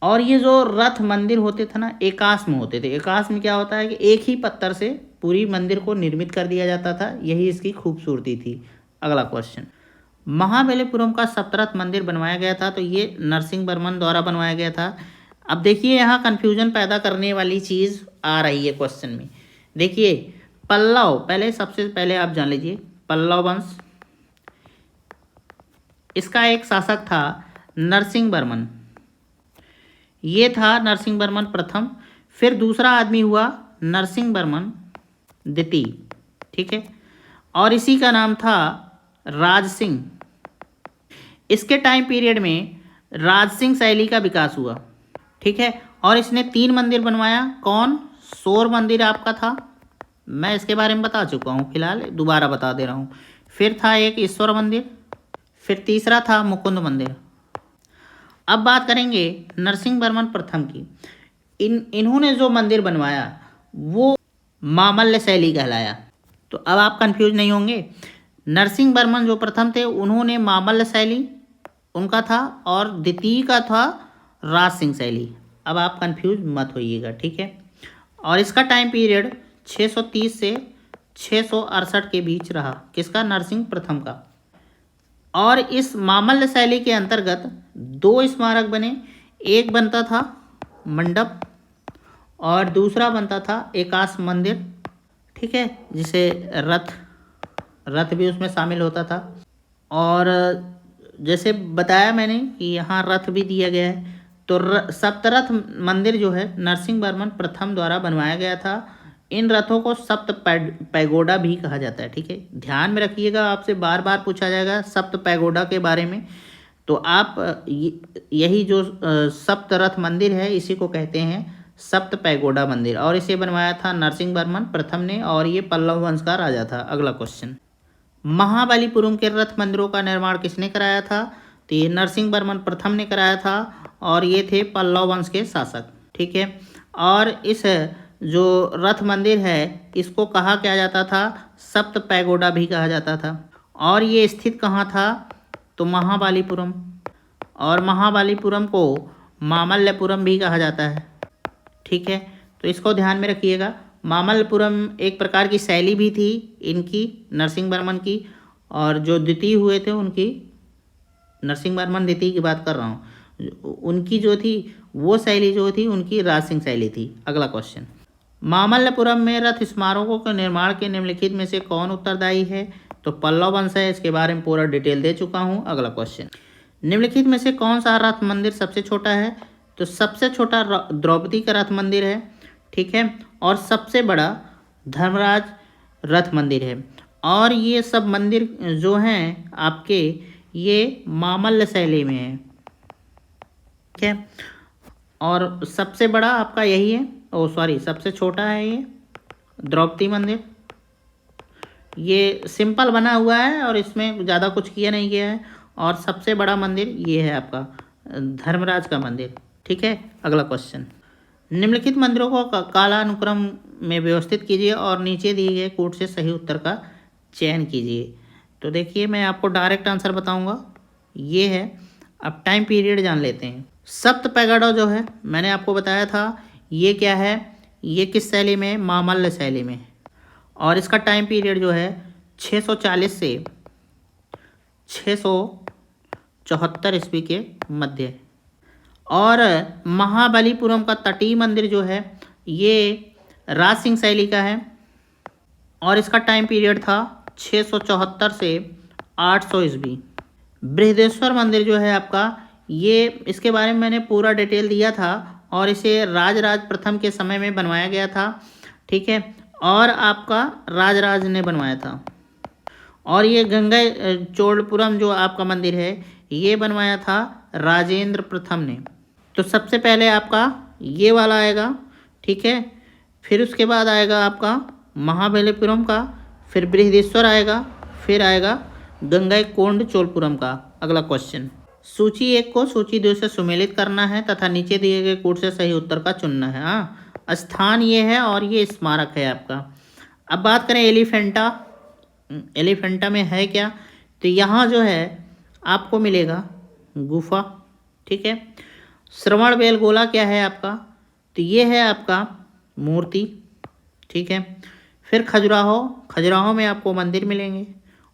और ये जो रथ मंदिर होते थे ना, एकास में होते थे। एकास में क्या होता है कि एक ही पत्थर से पूरी मंदिर को निर्मित कर दिया जाता था, यही इसकी खूबसूरती थी। अगला क्वेश्चन, महाबलीपुरम का सप्तरथ मंदिर बनवाया गया था, तो ये नरसिंह वर्मन द्वारा बनवाया गया था। अब देखिए यहाँ कन्फ्यूजन पैदा करने वाली चीज़ आ रही है क्वेश्चन में। देखिए पल्लव, पहले सबसे पहले आप जान लीजिए पल्लव वंश, इसका एक शासक था नरसिंह वर्मन, ये था नरसिंह वर्मन प्रथम। फिर दूसरा आदमी हुआ नरसिंह वर्मन द्वितीय, ठीक है, और इसी का नाम था राज सिंह। इसके टाइम पीरियड में राज सिंह शैली का विकास हुआ, ठीक है, और इसने 3 मंदिर बनवाया। कौन, शोर मंदिर आपका था, मैं इसके बारे में बता चुका हूँ, फिलहाल दोबारा बता दे रहा हूँ। फिर था एक ईश्वर मंदिर, फिर तीसरा था मुकुंद मंदिर। अब बात करेंगे नरसिंह वर्मन प्रथम की। इन्होंने जो मंदिर बनवाया वो मामल्ल शैली कहलाया। तो अब आप कंफ्यूज नहीं होंगे, नरसिंह वर्मन जो प्रथम थे उन्होंने मामल्ल शैली उनका था, और द्वितीय का था राज सिंह शैली। अब आप कंफ्यूज मत होइएगा, ठीक है। और इसका टाइम पीरियड 630 से 668 के बीच रहा, किसका, नरसिंह प्रथम का। और इस मामल्ल शैली के अंतर्गत 2 स्मारक बने, एक बनता था मंडप और दूसरा बनता था एकास मंदिर, ठीक है, जिसे रथ भी उसमें शामिल होता था। और जैसे बताया मैंने कि यहाँ रथ भी दिया गया है। तो सप्तरथ मंदिर जो है नरसिंह वर्मन प्रथम द्वारा बनवाया गया था। इन रथों को सप्त पैगोडा भी कहा जाता है, ठीक है, ध्यान में रखिएगा, आपसे बार बार पूछा जाएगा सप्त पैगोडा के बारे में। तो आप यही जो सप्त रथ मंदिर है इसी को कहते हैं सप्त पैगोडा मंदिर, और इसे बनवाया था नरसिंह वर्मन प्रथम ने, और ये पल्लव वंश का राजा था। अगला क्वेश्चन, महाबलीपुरम के रथ मंदिरों का निर्माण किसने कराया था, तो ये नरसिंह वर्मन प्रथम ने कराया था, और ये थे पल्लव वंश के शासक, ठीक है। और इस जो रथ मंदिर है इसको कहा क्या जाता था, सप्त पैगोडा भी कहा जाता था। और ये स्थित कहाँ था, तो महाबलीपुरम, और महाबलीपुरम को मामल्लपुरम भी कहा जाता है, ठीक है। तो इसको ध्यान में रखिएगा। मामल्लपुरम एक प्रकार की शैली भी थी इनकी, नरसिंह वर्मन की, और जो द्वितीय हुए थे उनकी, नरसिंह वर्मन द्वितीय की बात कर रहा हूँ, उनकी जो थी वो शैली जो थी उनकी राज सिंह शैली थी। अगला क्वेश्चन, मामल्लपुरम में रथ स्मारकों के निर्माण के निम्नलिखित में से कौन उत्तरदायी है, तो पल्लव वंश है, इसके बारे में पूरा डिटेल दे चुका हूँ। अगला क्वेश्चन, निम्नलिखित में से कौन सा रथ मंदिर सबसे छोटा है, तो सबसे छोटा द्रौपदी का रथ मंदिर है, ठीक है, और सबसे बड़ा धर्मराज रथ मंदिर है। और ये सब मंदिर जो हैं आपके ये मामल्ल शैली में है, ठीक है, और सबसे बड़ा आपका यही है, सबसे छोटा है ये द्रौपदी मंदिर। ये सिंपल बना हुआ है और इसमें ज़्यादा कुछ किया नहीं गया है, और सबसे बड़ा मंदिर ये है आपका धर्मराज का मंदिर, ठीक है। अगला क्वेश्चन, निम्नलिखित मंदिरों को कालानुक्रम में व्यवस्थित कीजिए और नीचे दिए गए कोड से सही उत्तर का चयन कीजिए। तो देखिए मैं आपको डायरेक्ट आंसर बताऊंगा, ये है। अब टाइम पीरियड जान लेते हैं। सप्त पैगोडा जो है मैंने आपको बताया था, ये क्या है, ये किस शैली में, मामल्ल शैली में, और इसका टाइम पीरियड जो है 640 से 674 ईस्वी के मध्य। और महाबलीपुरम का तटीय मंदिर जो है ये राज सिंह शैली का है, और इसका टाइम पीरियड था 674 से 800 ईस्वी। बृहदेश्वर मंदिर जो है आपका, ये इसके बारे में मैंने पूरा डिटेल दिया था, और इसे राजराज प्रथम के समय में बनवाया गया था, ठीक है, और आपका राजराज ने बनवाया था। और ये गंगा चोलपुरम जो आपका मंदिर है ये बनवाया था राजेंद्र प्रथम ने। तो सबसे पहले आपका ये वाला आएगा, ठीक है, फिर उसके बाद आएगा आपका महाबलीपुरम का, फिर बृहदेश्वर आएगा, फिर आएगा गंगईकोंड चोलपुरम का। अगला क्वेश्चन, सूची 1 को सूची 2 से सुमेलित करना है तथा नीचे दिए गए कूट से सही उत्तर का चुनना है। हाँ, स्थान ये है और ये स्मारक है आपका। अब बात करें एलिफेंटा, एलिफेंटा में है क्या, तो यहाँ जो है आपको मिलेगा गुफा, ठीक है। श्रवण बेलगोला क्या है आपका, तो ये है आपका मूर्ति, ठीक है। फिर खजुराहो, खजुराहो में आपको मंदिर मिलेंगे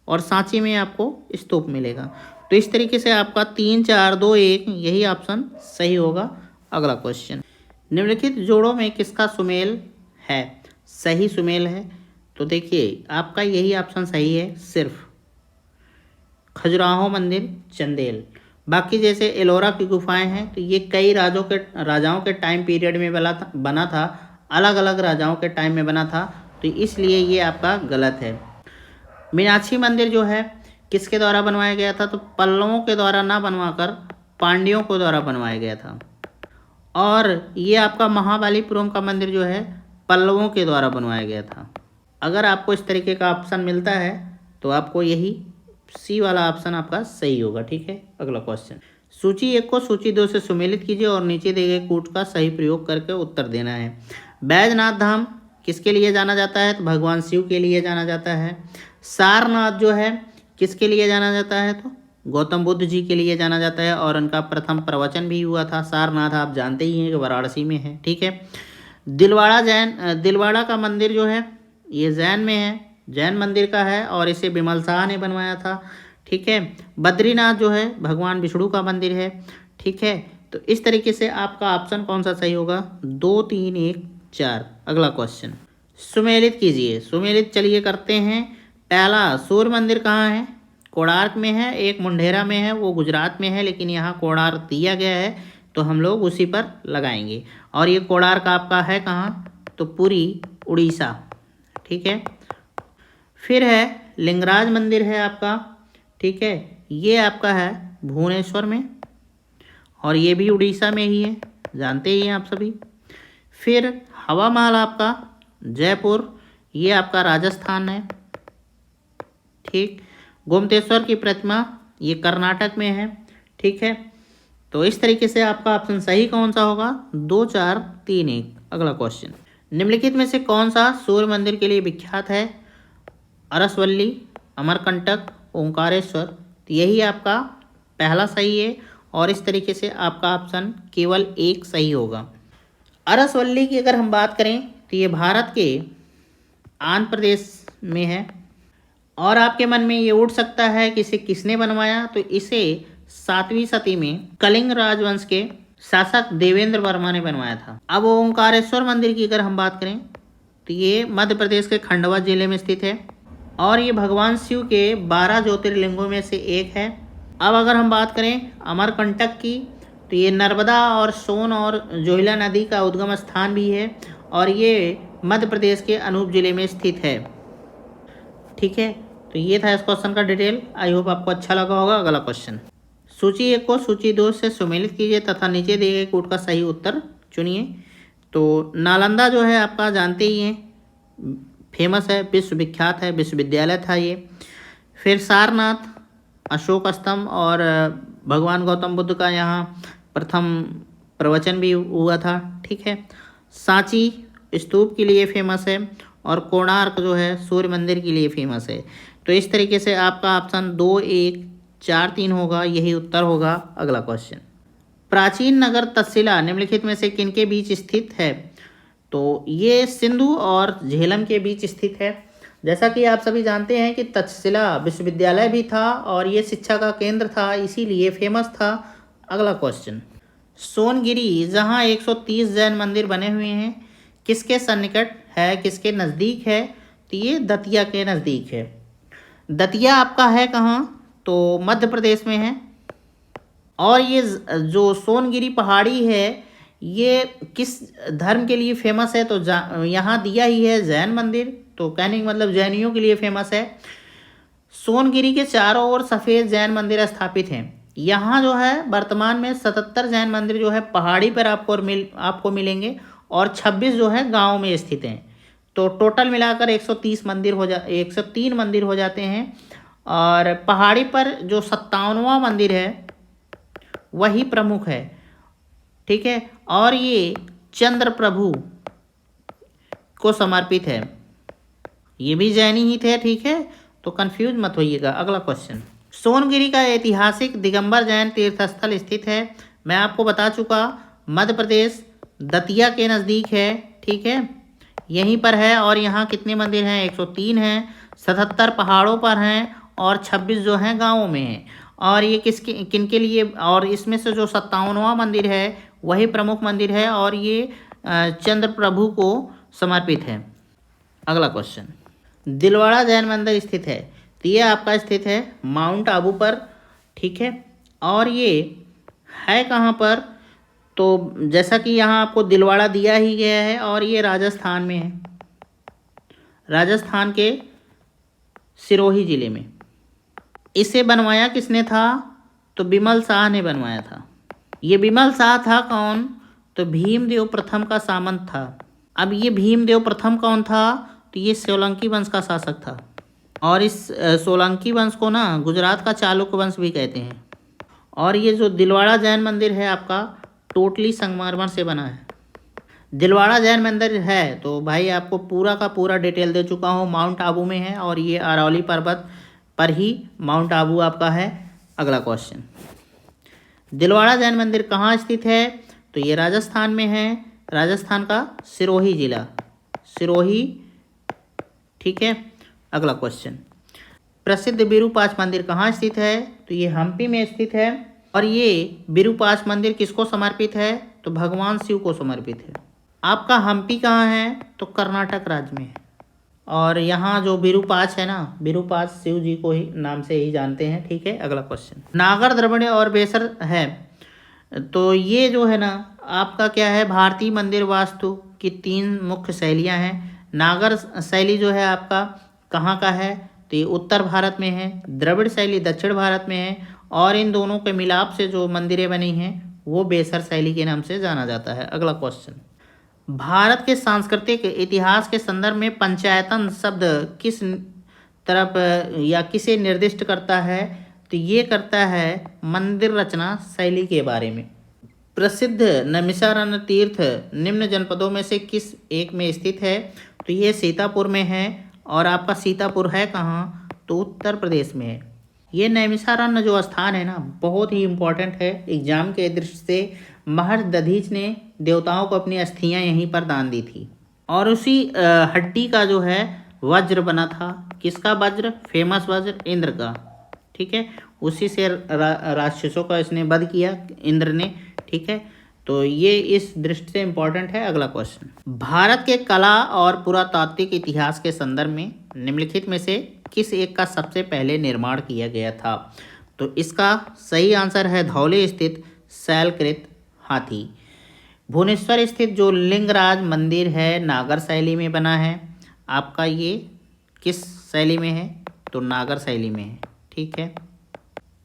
और सांची में आपको स्तूप मिलेगा। तो इस तरीके से आपका 3 4 2 1 यही ऑप्शन सही होगा। अगला क्वेश्चन, निम्नलिखित जोड़ों में किसका सुमेल है, सही सुमेल है, तो देखिए आपका यही ऑप्शन सही है, सिर्फ खजुराहो मंदिर चंदेल। बाकी जैसे एलोरा की गुफाएं हैं तो ये कई राजाओं के टाइम पीरियड में बना था, अलग अलग राजाओं के टाइम में बना था, तो इसलिए ये आपका गलत है। मीनाक्षी मंदिर जो है किसके द्वारा बनवाया गया था, तो पल्लवों के द्वारा ना बनवाकर पांड्यों के द्वारा बनवाया गया था। और ये आपका महाबलीपुरम का मंदिर जो है पल्लवों के द्वारा बनवाया गया था। अगर आपको इस तरीके का ऑप्शन मिलता है तो आपको यही सी वाला ऑप्शन आपका सही होगा, ठीक है। अगला क्वेश्चन, सूची 1 को सूची 2 से सुमेलित कीजिए और नीचे दिए गए कूट का सही प्रयोग करके उत्तर देना है। बैजनाथ धाम किसके लिए जाना जाता है, तो भगवान शिव के लिए जाना जाता है। सारनाथ जो है किसके लिए जाना जाता है, तो गौतम बुद्ध जी के लिए जाना जाता है और उनका प्रथम प्रवचन भी हुआ था। सारनाथ आप जानते ही हैं कि वाराणसी में है, ठीक है। दिलवाड़ा का मंदिर जो है ये जैन में है, जैन मंदिर का है और इसे बिमल शाह ने बनवाया था, ठीक है। बद्रीनाथ जो है भगवान विष्णु का मंदिर है, ठीक है। तो इस तरीके से आपका ऑप्शन कौन सा सही होगा, 2 3 1 4। अगला क्वेश्चन, सुमेलित कीजिए। सुमेलित चलिए करते हैं। पहला, सूर्य मंदिर कहाँ है, कोणार्क में है, एक मुंडेरा में है, वो गुजरात में है, लेकिन यहाँ कोणार्क दिया गया है तो हम लोग उसी पर लगाएंगे। और ये कोणार्क आपका है कहाँ, तो पूरी उड़ीसा, ठीक है। फिर है लिंगराज मंदिर है आपका, ठीक है, ये आपका है भुवनेश्वर में और ये भी उड़ीसा में ही है, जानते ही हैं आप सभी। फिर हवा महल आपका जयपुर, ये आपका राजस्थान है, ठीक। गोमतेश्वर की प्रतिमा ये कर्नाटक में है, ठीक है। तो इस तरीके से आपका ऑप्शन सही कौन सा होगा, 2 4 3 1। अगला क्वेश्चन, निम्नलिखित में से कौन सा सूर्य मंदिर के लिए विख्यात है, अरसवल्ली, अमरकंटक, ओंकारेश्वर, तो यही आपका पहला सही है और इस तरीके से आपका ऑप्शन केवल एक सही होगा। अरसवल्ली की अगर हम बात करें तो ये भारत के आंध्र प्रदेश में है और आपके मन में ये उठ सकता है कि इसे किसने बनवाया, तो इसे 7वीं सदी में कलिंग राजवंश के शासक देवेंद्र वर्मा ने बनवाया था। अब ओंकारेश्वर मंदिर की अगर हम बात करें तो ये मध्य प्रदेश के खंडवा जिले में स्थित है और ये भगवान शिव के 12 ज्योतिर्लिंगों में से एक है। अब अगर हम बात करें अमरकंटक की तो ये नर्मदा और सोन और जोहिला नदी का उद्गम स्थान भी है और ये मध्य प्रदेश के अनूप जिले में स्थित है, ठीक है। तो ये था इस क्वेश्चन का डिटेल। आई होप आपको अच्छा लगा होगा। अगला क्वेश्चन, सूची 1 को सूची 2 से सुमेलित कीजिए तथा नीचे दिए गए कूट का सही उत्तर चुनिए। तो नालंदा जो है आपका जानते ही हैं, फेमस है, विश्वविख्यात है, विश्वविद्यालय था ये। फिर सारनाथ, अशोक स्तंभ और भगवान गौतम बुद्ध का यहाँ प्रथम प्रवचन भी हुआ था, ठीक है। सांची स्तूप के लिए फेमस है और कोणार्क जो है सूर्य मंदिर के लिए फेमस है। तो इस तरीके से आपका ऑप्शन 2 1 4 3 होगा, यही उत्तर होगा। अगला क्वेश्चन, प्राचीन नगर तक्षशिला निम्नलिखित में से किनके बीच स्थित है, तो ये सिंधु और झेलम के बीच स्थित है। जैसा कि आप सभी जानते हैं कि तक्षशिला विश्वविद्यालय भी था और ये शिक्षा का केंद्र था, इसीलिए फेमस था। अगला क्वेश्चन, सोनगिरी जहाँ 130 जैन मंदिर बने हुए हैं किसके सन्निकट है, किसके नज़दीक है, तो ये दतिया के नज़दीक है। दतिया आपका है कहाँ, तो मध्य प्रदेश में है और ये जो सोनगिरी पहाड़ी है ये किस धर्म के लिए फेमस है, तो यहाँ दिया ही है जैन मंदिर, तो कहने का मतलब जैनियों के लिए फेमस है। सोनगिरी के चारों ओर सफ़ेद जैन मंदिर स्थापित हैं। यहाँ जो है वर्तमान में 77 जैन मंदिर जो है पहाड़ी पर आपको मिलेंगे और 26 जो है गाँव में स्थित हैं। तो टोटल मिलाकर 103 मंदिर हो जाते हैं और पहाड़ी पर जो 57वां मंदिर है वही प्रमुख है, ठीक है, और ये चंद्र प्रभु को समर्पित है। ये भी जैनी ही थे, ठीक है, तो कंफ्यूज मत होइएगा। अगला क्वेश्चन, सोनगिरी का ऐतिहासिक दिगंबर जैन तीर्थस्थल स्थित है। मैं आपको बता चुका, मध्य प्रदेश दतिया के नज़दीक है, ठीक है, यहीं पर है। और यहाँ कितने मंदिर हैं? 103 हैं, 77 पहाड़ों पर हैं और 26 जो हैं गाँवों में हैं। और ये किनके लिए? और इसमें से जो 57वां मंदिर है वही प्रमुख मंदिर है और ये चंद्र प्रभु को समर्पित है। अगला क्वेश्चन, दिलवाड़ा जैन मंदिर स्थित है, तो ये आपका स्थित है माउंट आबू पर, ठीक है, और ये है कहाँ पर? तो जैसा कि यहाँ आपको दिलवाड़ा दिया ही गया है और ये राजस्थान में है, राजस्थान के सिरोही जिले में। इसे बनवाया किसने था? तो बिमल शाह ने बनवाया था। ये बिमल शाह था कौन? तो भीमदेव प्रथम का सामंत था। अब ये भीमदेव प्रथम कौन था? तो ये सोलंकी वंश का शासक था और इस सोलंकी वंश को ना गुजरात का चालुक्य वंश भी कहते हैं। और ये जो दिलवाड़ा जैन मंदिर है आपका टोटली संगमरमर से बना है। दिलवाड़ा जैन मंदिर है तो भाई आपको पूरा का पूरा डिटेल दे चुका हूँ, माउंट आबू में है और ये अरवली पर्वत पर ही माउंट आबू आपका है। अगला क्वेश्चन, दिलवाड़ा जैन मंदिर कहाँ स्थित है? तो ये राजस्थान में है, राजस्थान का सिरोही जिला, सिरोही, ठीक है। अगला क्वेश्चन, प्रसिद्ध विरूपाक्ष मंदिर कहाँ स्थित है? तो ये हम्पी में स्थित है और ये विरूपाक्ष मंदिर किसको समर्पित है? तो भगवान शिव को समर्पित है। आपका हम्पी कहाँ है? तो कर्नाटक राज्य में है। और यहाँ जो विरूपाक्ष है ना, विरूपाक्ष शिव जी को ही नाम से ही जानते हैं, ठीक है। अगला क्वेश्चन, नागर द्रविड़ और बेसर है, तो ये जो है ना आपका क्या है? भारतीय मंदिर वास्तु की 3 मुख्य शैलियाँ हैं। नागर शैली जो है आपका कहाँ का है? तो ये उत्तर भारत में है, द्रविड़ शैली दक्षिण भारत में है और इन दोनों के मिलाप से जो मंदिरें बनी हैं वो बेसर शैली के नाम से जाना जाता है। अगला क्वेश्चन, भारत के सांस्कृतिक इतिहास के संदर्भ में पंचायतन शब्द किस तरफ या किसे निर्दिष्ट करता है? तो ये करता है मंदिर रचना शैली के बारे में। प्रसिद्ध नैमिषारण्य तीर्थ निम्न जनपदों में से किस एक में स्थित है? तो ये सीतापुर में है और आपका सीतापुर है कहाँ? तो उत्तर प्रदेश में है। ये नैमिषारण्य जो स्थान है ना बहुत ही इम्पोर्टेंट है एग्जाम के दृष्टि से। महर्षि दधीच ने देवताओं को अपनी अस्थियां यहीं पर दान दी थी और उसी हड्डी का जो है वज्र बना था। किसका वज्र? फेमस वज्र इंद्र का, ठीक है, उसी से राक्षसों का इसने वध किया इंद्र ने, ठीक है, तो ये इस दृष्टि से इम्पोर्टेंट है। अगला क्वेश्चन, भारत के कला और पुरातात्विक इतिहास के संदर्भ में निम्नलिखित में से किस एक का सबसे पहले निर्माण किया गया था? तो इसका सही आंसर है धौली स्थित शैलकृत हाथी। भुवनेश्वर स्थित जो लिंगराज मंदिर है नागर शैली में बना है। आपका ये किस शैली में है? तो नागर शैली में है, ठीक है,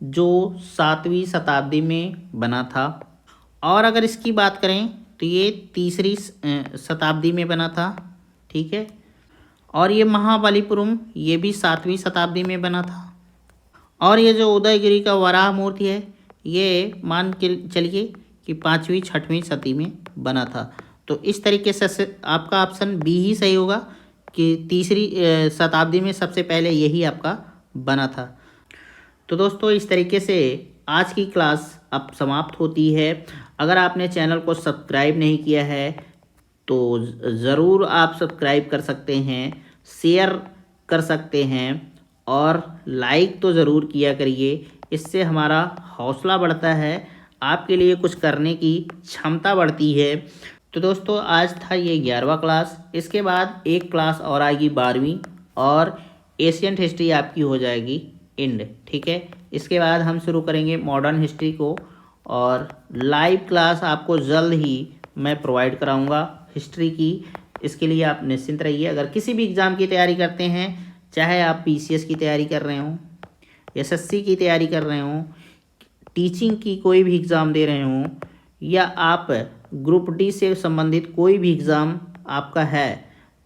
जो 7वीं शताब्दी में बना था। और अगर इसकी बात करें तो ये 3री शताब्दी में बना था, ठीक है, और ये महाबलीपुरम ये भी 7वीं शताब्दी में बना था। और ये जो उदयगिरी का वराह मूर्ति है ये मान के चलिए कि 5वीं 6वीं शती में बना था। तो इस तरीके से आपका ऑप्शन बी ही सही होगा कि 3री शताब्दी में सबसे पहले यही आपका बना था। तो दोस्तों इस तरीके से आज की क्लास अब समाप्त होती है। अगर आपने चैनल को सब्सक्राइब नहीं किया है तो ज़रूर आप सब्सक्राइब कर सकते हैं, शेयर कर सकते हैं और लाइक तो ज़रूर किया करिए। इससे हमारा हौसला बढ़ता है, आपके लिए कुछ करने की क्षमता बढ़ती है। तो दोस्तों आज था ये 11वां क्लास, इसके बाद एक क्लास और आएगी 12वीं और एशियन हिस्ट्री आपकी हो जाएगी एंड, ठीक है। इसके बाद हम शुरू करेंगे मॉडर्न हिस्ट्री को और लाइव क्लास आपको जल्द ही मैं प्रोवाइड कराऊंगा हिस्ट्री की। इसके लिए आप निश्चिंत रहिए। अगर किसी भी एग्ज़ाम की तैयारी करते हैं, चाहे आप पीसीएस की तैयारी कर रहे हों, एसएससी की तैयारी कर रहे हों, टीचिंग की कोई भी एग्ज़ाम दे रहे हों या आप ग्रुप डी से संबंधित कोई भी एग्ज़ाम आपका है,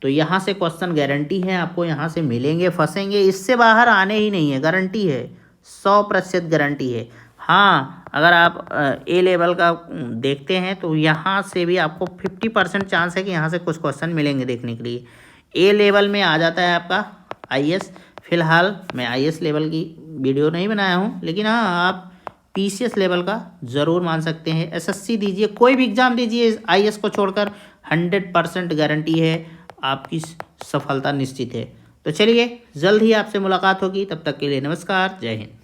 तो यहाँ से क्वेश्चन गारंटी है आपको यहाँ से मिलेंगे, फंसेंगे, इससे बाहर आने ही नहीं है, गारंटी है, 100% गारंटी है। हाँ, अगर आप ए लेवल का देखते हैं तो यहाँ से भी आपको 50% चांस है कि यहाँ से कुछ क्वेश्चन मिलेंगे देखने के लिए। ए लेवल में आ जाता है आपका आईएएस। फिलहाल मैं आईएएस लेवल की वीडियो नहीं बनाया हूँ, लेकिन हाँ आप पीसीएस लेवल का ज़रूर मान सकते हैं। एसएससी दीजिए, कोई भी एग्ज़ाम दीजिए आईएएस को छोड़कर, 100% गारंटी है, आपकी सफलता निश्चित है। तो चलिए, जल्द ही आपसे मुलाकात होगी, तब तक के लिए नमस्कार, जय हिंद।